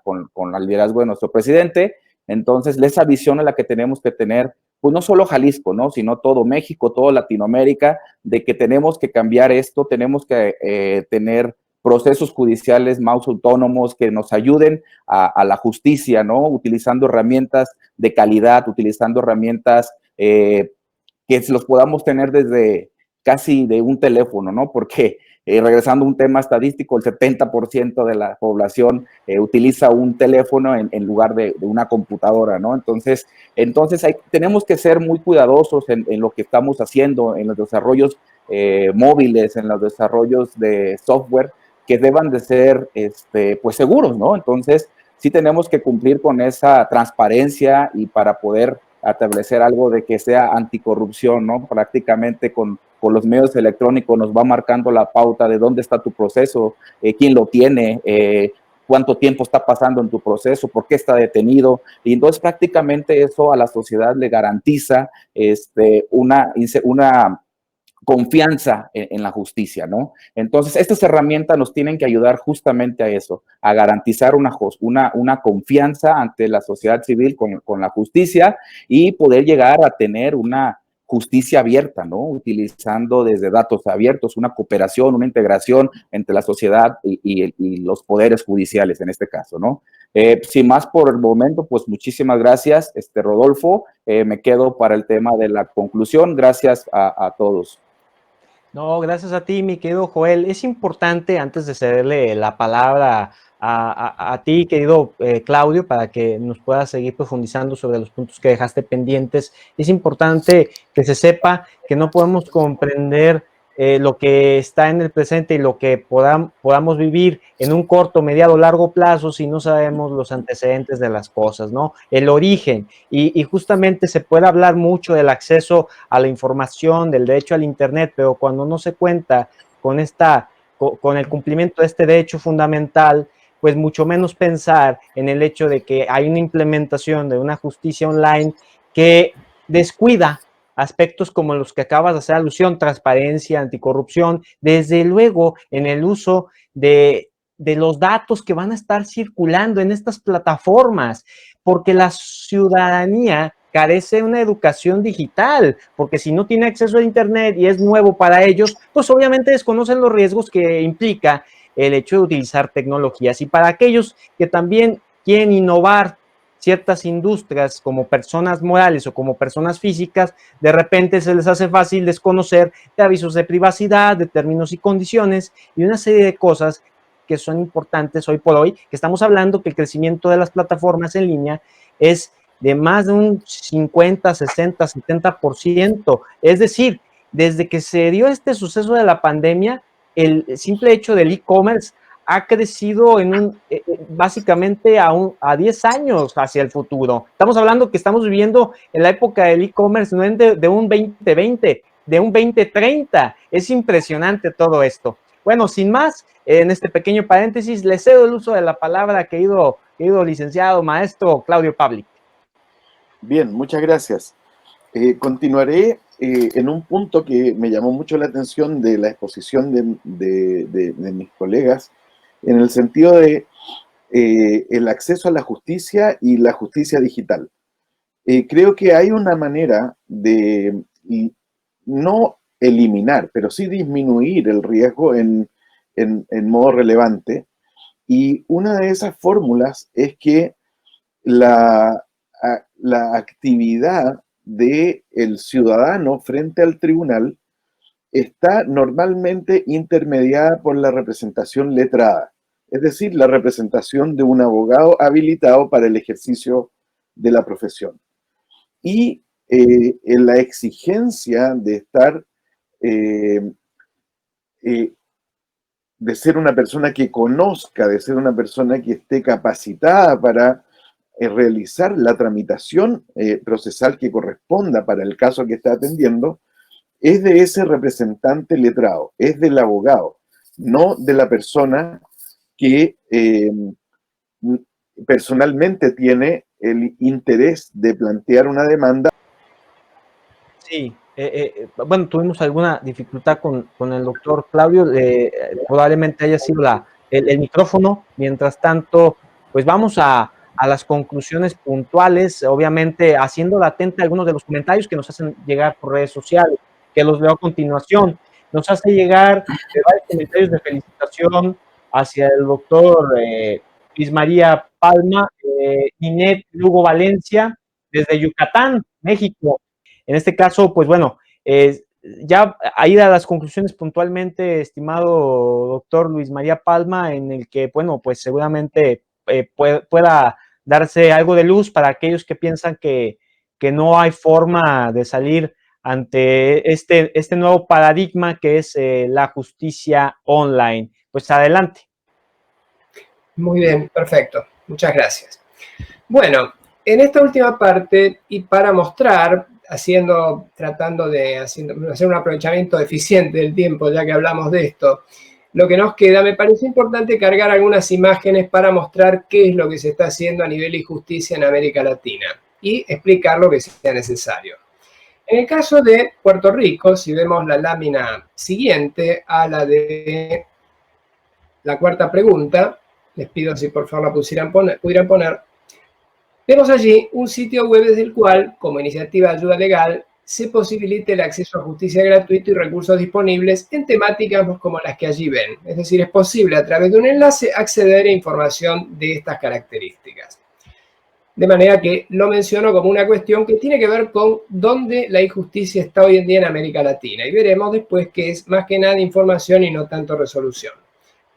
con el liderazgo de nuestro presidente. Entonces, esa visión es la que tenemos que tener, pues no solo Jalisco, ¿no? Sino todo México, toda Latinoamérica, de que tenemos que cambiar esto, tenemos que tener procesos judiciales más autónomos que nos ayuden a la justicia, ¿no? Utilizando herramientas de calidad, utilizando herramientas que los podamos tener desde casi de un teléfono, ¿no? Porque regresando a un tema estadístico, el 70% de la población utiliza un teléfono en lugar de una computadora, ¿no? Entonces tenemos que ser muy cuidadosos en lo que estamos haciendo, en los desarrollos móviles, en los desarrollos de software, que deban de ser pues seguros, ¿no? Entonces, sí tenemos que cumplir con esa transparencia, y para poder establecer algo de que sea anticorrupción, ¿no? Prácticamente con los medios electrónicos nos va marcando la pauta de dónde está tu proceso, quién lo tiene, cuánto tiempo está pasando en tu proceso, por qué está detenido, y entonces prácticamente eso a la sociedad le garantiza una confianza en la justicia, ¿no? Entonces, estas herramientas nos tienen que ayudar justamente a eso, a garantizar una confianza ante la sociedad civil con la justicia, y poder llegar a tener una justicia abierta, ¿no? Utilizando desde datos abiertos, una cooperación, una integración entre la sociedad y los poderes judiciales en este caso, ¿no? Sin más por el momento, pues muchísimas gracias, Rodolfo. Me quedo para el tema de la conclusión. Gracias a todos. No, gracias a ti, mi querido Joel. Es importante, antes de cederle la palabra a ti, querido Claudio, para que nos puedas seguir profundizando sobre los puntos que dejaste pendientes, es importante que se sepa que no podemos comprender lo que está en el presente y lo que podamos vivir en un corto, mediano, largo plazo si no sabemos los antecedentes de las cosas, ¿no? El origen. Y justamente se puede hablar mucho del acceso a la información, del derecho al Internet, pero cuando no se cuenta con el cumplimiento de este derecho fundamental, pues mucho menos pensar en el hecho de que hay una implementación de una justicia online que descuida aspectos como los que acabas de hacer alusión, transparencia, anticorrupción, desde luego en el uso de los datos que van a estar circulando en estas plataformas, porque la ciudadanía carece de una educación digital, porque si no tiene acceso a Internet y es nuevo para ellos, pues obviamente desconocen los riesgos que implica el hecho de utilizar tecnologías. Y para aquellos que también quieren innovar ciertas industrias como personas morales o como personas físicas, de repente se les hace fácil desconocer de avisos de privacidad, de términos y condiciones y una serie de cosas que son importantes hoy por hoy, que estamos hablando que el crecimiento de las plataformas en línea es de más de un 50, 60, 70%. Es decir, desde que se dio este suceso de la pandemia, el simple hecho del e-commerce ha crecido básicamente a 10 años hacia el futuro. Estamos hablando que estamos viviendo en la época del e-commerce, no de un 2020, de un 2030. Es impresionante todo esto. Bueno, sin más, en este pequeño paréntesis, le cedo el uso de la palabra, querido licenciado, maestro Claudio Pavlik. Bien, muchas gracias. Continuaré en un punto que me llamó mucho la atención de la exposición de mis colegas, en el sentido de el acceso a la justicia y la justicia digital. Creo que hay una manera de no eliminar, pero sí disminuir el riesgo en modo relevante, y una de esas fórmulas es que la actividad del ciudadano frente al tribunal está normalmente intermediada por la representación letrada. es decir, la representación de un abogado habilitado para el ejercicio de la profesión. Y en la exigencia de estar, de ser una persona que conozca, de ser una persona que esté capacitada para realizar la tramitación procesal que corresponda para el caso que está atendiendo, es de ese representante letrado, es del abogado, no de la persona que personalmente tiene el interés de plantear una demanda. Sí, bueno, tuvimos alguna dificultad con el doctor Claudio, probablemente haya sido el micrófono. Mientras tanto, pues vamos a las conclusiones puntuales, obviamente haciendo latente algunos de los comentarios que nos hacen llegar por redes sociales, que los leo a continuación. Nos hace llegar varios comentarios de felicitación hacia el doctor Luis María Palma, Inet Lugo Valencia, desde Yucatán, México. En este caso, pues bueno, ya ahí a las conclusiones puntualmente, estimado doctor Luis María Palma, en el que, bueno, pues seguramente pueda darse algo de luz para aquellos que piensan que no hay forma de salir ante este nuevo paradigma que es la justicia online. Pues adelante. Muy bien, perfecto. Muchas gracias. Bueno, en esta última parte, y para mostrar, tratando de hacer un aprovechamiento eficiente del tiempo, ya que hablamos de esto, lo que nos queda, me parece importante cargar algunas imágenes para mostrar qué es lo que se está haciendo a nivel de justicia en América Latina y explicar lo que sea necesario. En el caso de Puerto Rico, si vemos la lámina siguiente a la de la cuarta pregunta, les pido si por favor la pudieran poner. Vemos allí un sitio web desde el cual, como iniciativa de ayuda legal, se posibilite el acceso a justicia gratuito y recursos disponibles en temáticas como las que allí ven. Es decir, es posible a través de un enlace acceder a información de estas características. De manera que lo menciono como una cuestión que tiene que ver con dónde la injusticia está hoy en día en América Latina. Y veremos después que es más que nada información y no tanto resolución.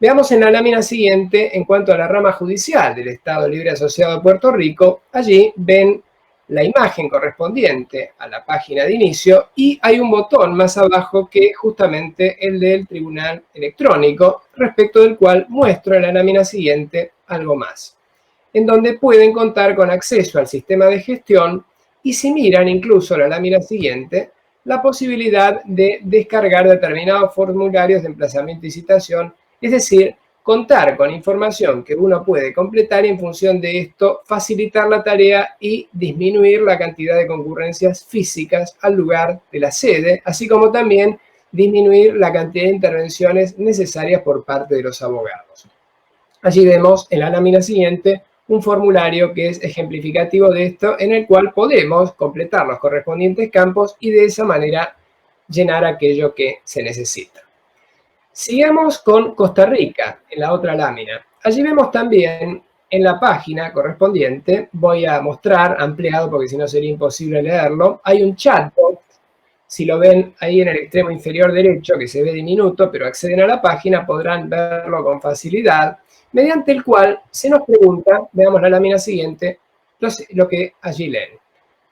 Veamos en la lámina siguiente, en cuanto a la rama judicial del Estado Libre Asociado de Puerto Rico, allí ven la imagen correspondiente a la página de inicio y hay un botón más abajo que es justamente el del Tribunal Electrónico, respecto del cual muestro en la lámina siguiente algo más, en donde pueden contar con acceso al sistema de gestión y si miran incluso la lámina siguiente, la posibilidad de descargar determinados formularios de emplazamiento y citación, es decir, contar con información que uno puede completar y en función de esto facilitar la tarea y disminuir la cantidad de concurrencias físicas al lugar de la sede, así como también disminuir la cantidad de intervenciones necesarias por parte de los abogados. Allí vemos en la lámina siguiente un formulario que es ejemplificativo de esto, en el cual podemos completar los correspondientes campos y de esa manera llenar aquello que se necesita. Sigamos con Costa Rica, en la otra lámina. Allí vemos también en la página correspondiente, voy a mostrar ampliado porque si no sería imposible leerlo, hay un chatbot, si lo ven ahí en el extremo inferior derecho, que se ve diminuto, pero acceden a la página, podrán verlo con facilidad, mediante el cual se nos pregunta, veamos la lámina siguiente, lo que allí leen.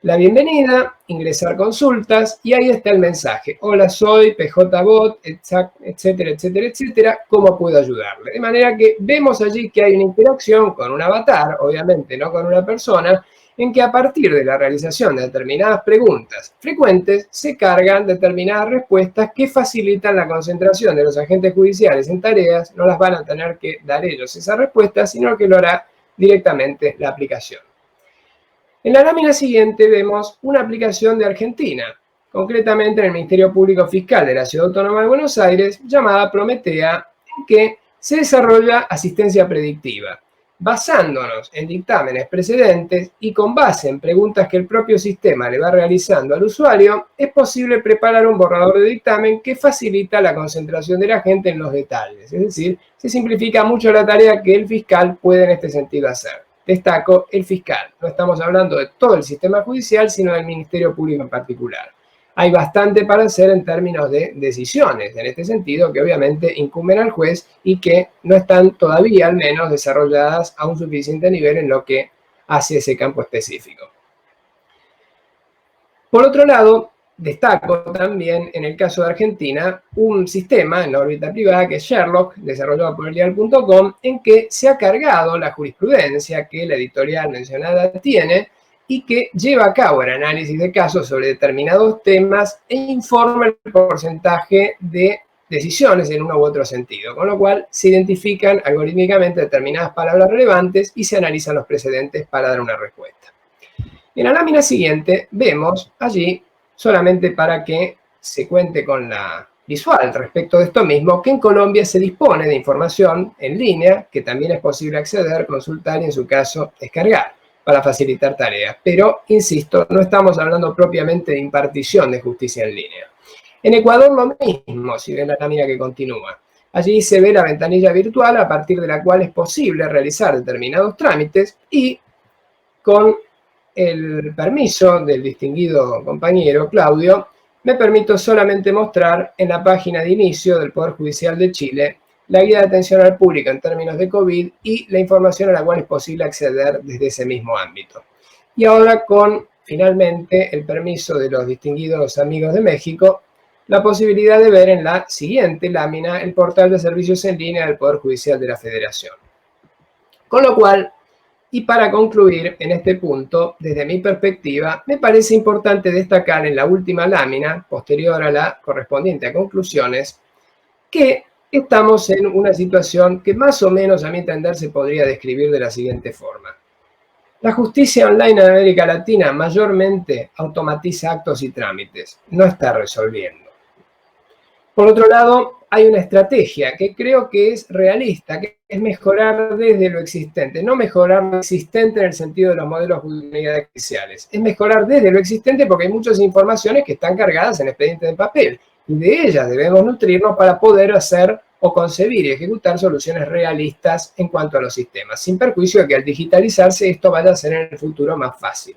La bienvenida, ingresar consultas y ahí está el mensaje. Hola, soy PJBot, etcétera, etcétera, etcétera. ¿Cómo puedo ayudarle? De manera que vemos allí que hay una interacción con un avatar, obviamente no con una persona, en que a partir de la realización de determinadas preguntas frecuentes se cargan determinadas respuestas que facilitan la concentración de los agentes judiciales en tareas. No las van a tener que dar ellos esas respuestas, sino que lo hará directamente la aplicación. En la lámina siguiente vemos una aplicación de Argentina, concretamente en el Ministerio Público Fiscal de la Ciudad Autónoma de Buenos Aires, llamada Prometea, en que se desarrolla asistencia predictiva, basándonos en dictámenes precedentes y con base en preguntas que el propio sistema le va realizando al usuario, es posible preparar un borrador de dictamen que facilita la concentración de la gente en los detalles. Es decir, se simplifica mucho la tarea que el fiscal puede en este sentido hacer. Destaco el fiscal. No estamos hablando de todo el sistema judicial, sino del Ministerio Público en particular. hay bastante para hacer en términos de decisiones, en este sentido, que obviamente incumben al juez y que no están todavía, al menos, desarrolladas a un suficiente nivel en lo que hace ese campo específico. Por otro lado, destaco también, en el caso de Argentina, un sistema en la órbita privada que es Sherlock, desarrollado por eldiario.com, en que se ha cargado la jurisprudencia que la editorial mencionada tiene y que lleva a cabo el análisis de casos sobre determinados temas e informa el porcentaje de decisiones en uno u otro sentido, con lo cual se identifican algorítmicamente determinadas palabras relevantes y se analizan los precedentes para dar una respuesta. En la lámina siguiente vemos allí, solamente para que se cuente con la visual respecto de esto mismo, que en Colombia se dispone de información en línea que también es posible acceder, consultar y en su caso descargar para facilitar tareas. Pero, insisto, no estamos hablando propiamente de impartición de justicia en línea. En Ecuador lo mismo, si ven la lámina que continúa. Allí se ve la ventanilla virtual a partir de la cual es posible realizar determinados trámites y con el permiso del distinguido compañero Claudio, me permito solamente mostrar en la página de inicio del Poder Judicial de Chile la guía de atención al público en términos de COVID y la información a la cual es posible acceder desde ese mismo ámbito. Y ahora con, finalmente, el permiso de los distinguidos amigos de México, la posibilidad de ver en la siguiente lámina el portal de servicios en línea del Poder Judicial de la Federación. Con lo cual, y para concluir en este punto, desde mi perspectiva, me parece importante destacar en la última lámina, posterior a la correspondiente a conclusiones, que estamos en una situación que más o menos, a mi entender, se podría describir de la siguiente forma. La justicia online en América Latina mayormente automatiza actos y trámites, no está resolviendo. Por otro lado, hay una estrategia que creo que es realista, que es mejorar desde lo existente. No mejorar lo existente en el sentido de los modelos judiciales. Es mejorar desde lo existente porque hay muchas informaciones que están cargadas en expedientes de papel. Y de ellas debemos nutrirnos para poder hacer o concebir y ejecutar soluciones realistas en cuanto a los sistemas, sin perjuicio de que al digitalizarse esto vaya a ser en el futuro más fácil.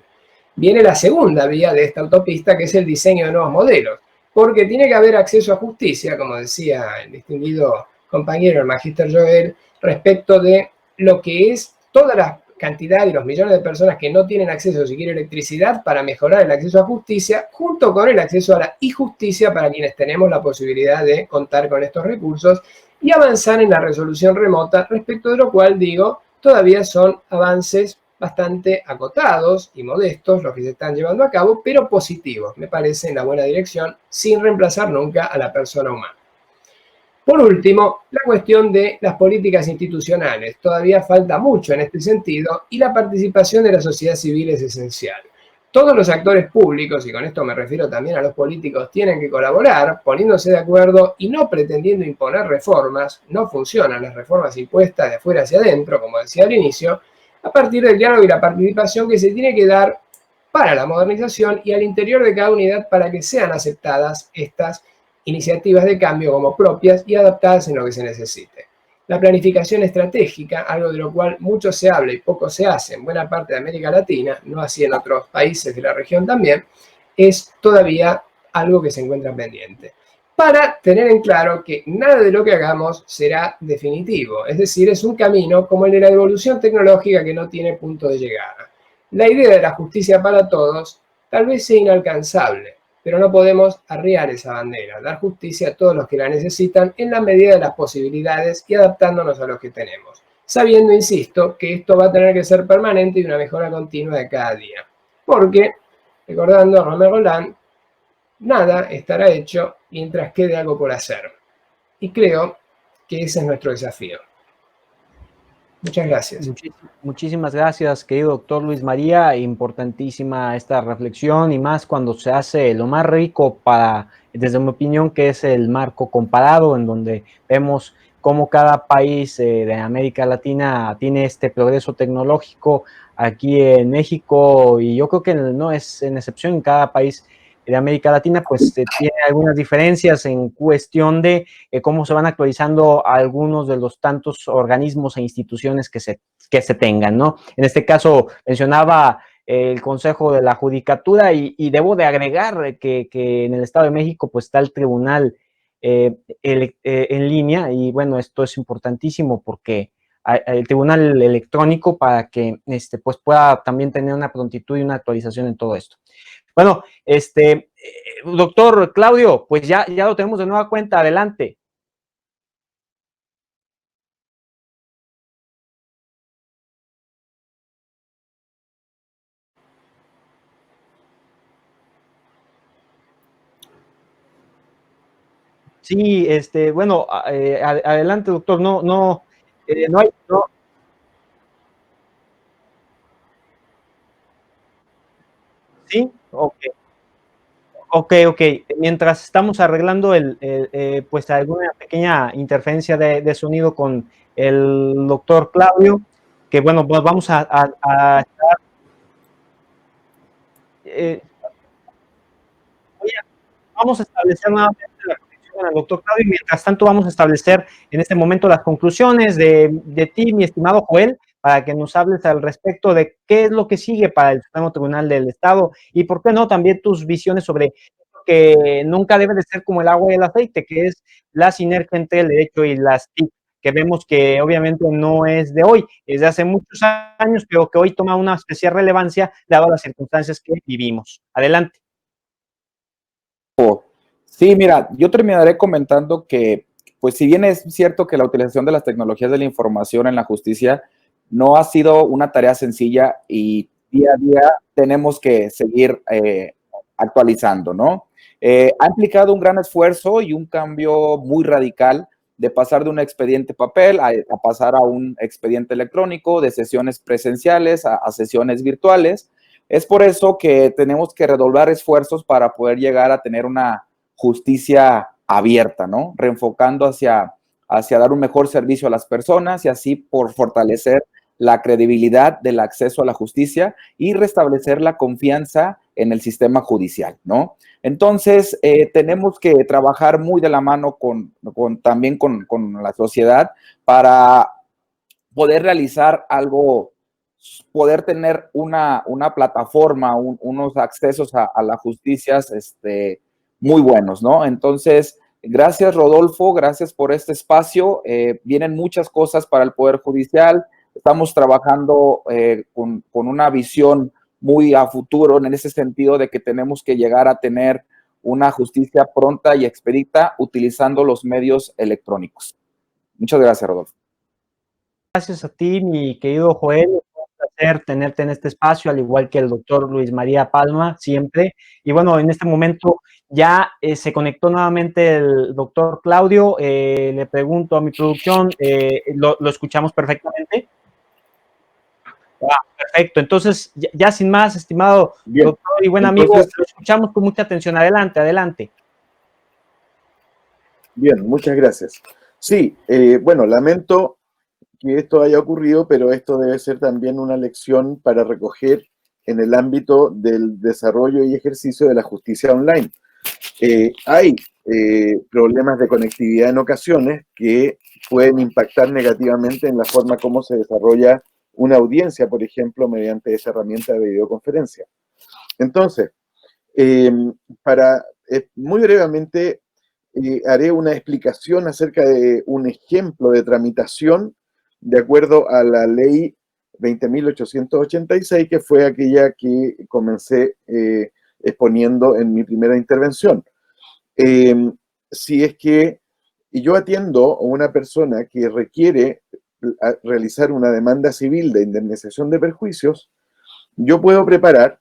Viene la segunda vía de esta autopista, que es el diseño de nuevos modelos. Porque tiene que haber acceso a justicia, como decía el distinguido compañero, el magíster Joel, respecto de lo que es toda la cantidad y los millones de personas que no tienen acceso siquiera a electricidad para mejorar el acceso a justicia, junto con el acceso a la e-justicia para quienes tenemos la posibilidad de contar con estos recursos y avanzar en la resolución remota, respecto de lo cual, digo, todavía son avances bastante acotados y modestos los que se están llevando a cabo, pero positivos, me parece, en la buena dirección, sin reemplazar nunca a la persona humana. Por último, la cuestión de las políticas institucionales. Todavía falta mucho en este sentido y la participación de la sociedad civil es esencial. Todos los actores públicos, y con esto me refiero también a los políticos, tienen que colaborar poniéndose de acuerdo y no pretendiendo imponer reformas. No funcionan las reformas impuestas de afuera hacia adentro, como decía al inicio, a partir del diálogo y la participación que se tiene que dar para la modernización y al interior de cada unidad para que sean aceptadas estas iniciativas de cambio como propias y adaptadas en lo que se necesite. La planificación estratégica, algo de lo cual mucho se habla y poco se hace en buena parte de América Latina, no así en otros países de la región también, es todavía algo que se encuentra pendiente. Para tener en claro que nada de lo que hagamos será definitivo, es decir, es un camino como el de la evolución tecnológica que no tiene punto de llegada. La idea de la justicia para todos tal vez sea inalcanzable, pero no podemos arriar esa bandera, dar justicia a todos los que la necesitan en la medida de las posibilidades y adaptándonos a los que tenemos, sabiendo, insisto, que esto va a tener que ser permanente y una mejora continua de cada día. Porque, recordando a Romero Roland, nada estará hecho mientras quede algo por hacer. Y creo que ese es nuestro desafío. Muchas gracias. Muchísimas gracias, querido doctor Luis María. Importantísima esta reflexión y más cuando se hace lo más rico para, desde mi opinión, que es el marco comparado, en donde vemos cómo cada país de América Latina tiene este progreso tecnológico. Aquí en México, y yo creo que no es en excepción, en cada país de América Latina, pues tiene algunas diferencias en cuestión de cómo se van actualizando algunos de los tantos organismos e instituciones que se tengan, ¿no? En este caso, mencionaba el Consejo de la Judicatura y debo de agregar que en el Estado de México pues está el Tribunal en línea y bueno, esto es importantísimo porque el Tribunal Electrónico para que pues pueda también tener una prontitud y una actualización en todo esto. Bueno, doctor Claudio, pues ya lo tenemos de nueva cuenta, adelante. Sí, bueno, adelante, doctor, no hay, no. ¿Sí? Ok. Ok. Mientras estamos arreglando pues alguna pequeña interferencia de sonido con el doctor Claudio, que bueno, pues vamos eh, vamos a establecer nuevamente la conexión con el doctor Claudio y mientras tanto vamos a establecer en este momento las conclusiones de ti, mi estimado Joel, para que nos hables al respecto de qué es lo que sigue para el Supremo Tribunal del Estado y por qué no también tus visiones sobre que nunca debe de ser como el agua y el aceite, que es la sinergia entre el derecho y las TIC, que vemos que obviamente no es de hoy, es de hace muchos años, pero que hoy toma una especial relevancia dado las circunstancias que vivimos. Adelante. Sí, mira, yo terminaré comentando que, pues si bien es cierto que la utilización de las tecnologías de la información en la justicia no ha sido una tarea sencilla y día a día tenemos que seguir actualizando, ¿no? Ha implicado un gran esfuerzo y un cambio muy radical de pasar de un expediente papel a pasar a un expediente electrónico, de sesiones presenciales a sesiones virtuales. Es por eso que tenemos que redoblar esfuerzos para poder llegar a tener una justicia abierta, ¿no? Reenfocando hacia dar un mejor servicio a las personas y así por fortalecer la credibilidad del acceso a la justicia y restablecer la confianza en el sistema judicial, ¿no? Entonces, tenemos que trabajar muy de la mano también con la sociedad para poder realizar algo, poder tener una plataforma, unos accesos a la justicia muy buenos, ¿no? Entonces, gracias Rodolfo, gracias por este espacio. Vienen muchas cosas para el Poder Judicial. Estamos trabajando con una visión muy a futuro en ese sentido de que tenemos que llegar a tener una justicia pronta y expedita utilizando los medios electrónicos. Muchas gracias, Rodolfo. Gracias a ti, mi querido Joel. Es un placer tenerte en este espacio, al igual que el doctor Luis María Palma, siempre. Y bueno, en este momento ya se conectó nuevamente el doctor Claudio. Le pregunto a mi producción, ¿lo escuchamos perfectamente? Perfecto. Entonces, ya sin más, estimado Bien, doctor y buen amigo, lo escuchamos con mucha atención. Adelante. Bien, muchas gracias. Sí, bueno, lamento que esto haya ocurrido, pero esto debe ser también una lección para recoger en el ámbito del desarrollo y ejercicio de la justicia online. Hay problemas de conectividad en ocasiones que pueden impactar negativamente en la forma como se desarrolla una audiencia, por ejemplo, mediante esa herramienta de videoconferencia. Entonces, muy brevemente, haré una explicación acerca de un ejemplo de tramitación de acuerdo a la ley 20.886, que fue aquella que comencé exponiendo en mi primera intervención. Si es que yo atiendo a una persona que requiere realizar una demanda civil de indemnización de perjuicios, yo puedo preparar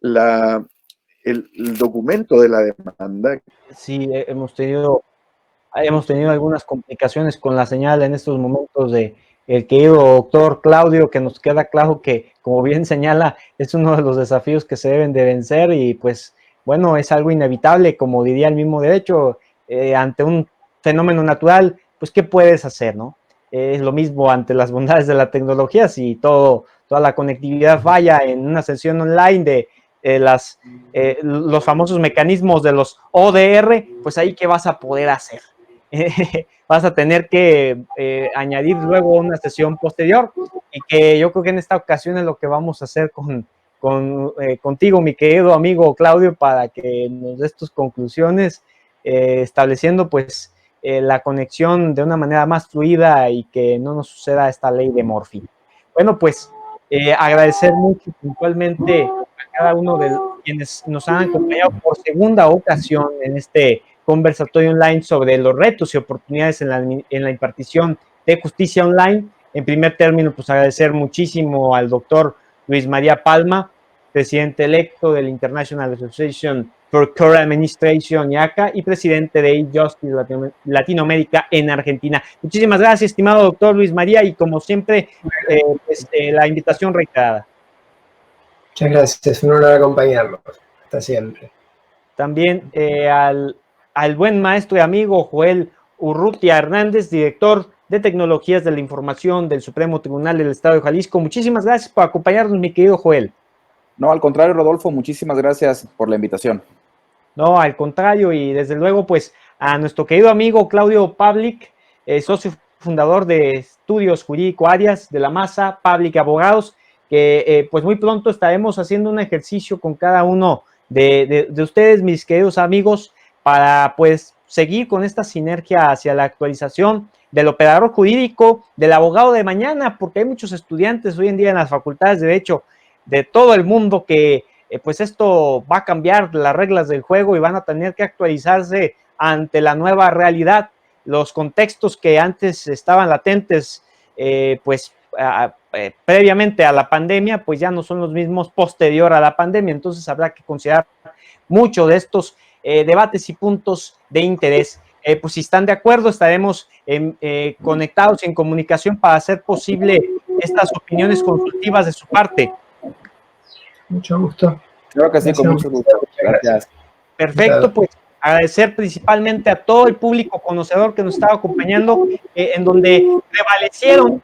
el documento de la demanda. Sí, hemos tenido algunas complicaciones con la señal en estos momentos de el querido doctor Claudio, que nos queda claro que, como bien señala, es uno de los desafíos que se deben de vencer y pues, bueno, es algo inevitable, como diría el mismo derecho, ante un fenómeno natural, pues, ¿qué puedes hacer, no? Es lo mismo ante las bondades de la tecnología, si toda la conectividad falla en una sesión online de los famosos mecanismos de los ODR, pues ahí qué vas a poder hacer. Vas a tener que añadir luego una sesión posterior y que yo creo que en esta ocasión es lo que vamos a hacer con contigo, mi querido amigo Claudio, para que nos des tus conclusiones, estableciendo pues la conexión de una manera más fluida y que no nos suceda esta ley de Murphy. Bueno, pues agradecer mucho puntualmente a cada uno de quienes nos han acompañado por segunda ocasión en este conversatorio online sobre los retos y oportunidades en la impartición de justicia online. En primer término, pues agradecer muchísimo al doctor Luis María Palma, presidente electo del International Association for Court Administration, IACA, y presidente de eJustice Latinoamérica en Argentina. Muchísimas gracias, estimado doctor Luis María, y como siempre, la invitación reiterada. Muchas gracias, un honor acompañarlos. Hasta siempre. También al buen maestro y amigo Joel Urrutia Hernández, director de Tecnologías de la Información del Supremo Tribunal del Estado de Jalisco. Muchísimas gracias por acompañarnos, mi querido Joel. No, al contrario, Rodolfo, muchísimas gracias por la invitación. No, al contrario, y desde luego, pues, a nuestro querido amigo Claudio Pavlik, socio fundador de Estudios Jurídico Arias de la Masa, Pavlik Abogados, que pues muy pronto estaremos haciendo un ejercicio con cada uno de ustedes, mis queridos amigos, para pues seguir con esta sinergia hacia la actualización del operador jurídico, del abogado de mañana, porque hay muchos estudiantes hoy en día en las facultades de Derecho de todo el mundo que pues esto va a cambiar las reglas del juego y van a tener que actualizarse ante la nueva realidad. Los contextos que antes estaban latentes, previamente a la pandemia, pues ya no son los mismos posterior a la pandemia. Entonces habrá que considerar mucho de estos debates y puntos de interés. Pues si están de acuerdo, estaremos conectados y en comunicación para hacer posible estas opiniones consultivas de su parte. Mucho gusto. Claro que sí, con mucho gusto. Gracias. Perfecto, pues agradecer principalmente a todo el público conocedor que nos estaba acompañando, en donde prevalecieron,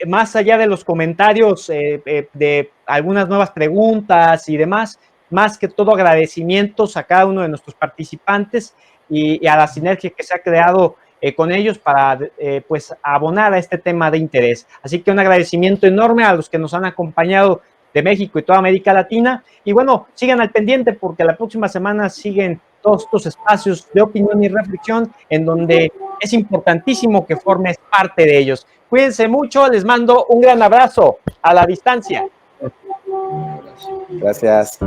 más allá de los comentarios de algunas nuevas preguntas y demás, más que todo agradecimientos a cada uno de nuestros participantes y a la sinergia que se ha creado con ellos para pues abonar a este tema de interés. Así que un agradecimiento enorme a los que nos han acompañado de México y toda América Latina. Y bueno, sigan al pendiente porque la próxima semana siguen todos estos espacios de opinión y reflexión en donde es importantísimo que formes parte de ellos. Cuídense mucho, les mando un gran abrazo a la distancia. Gracias.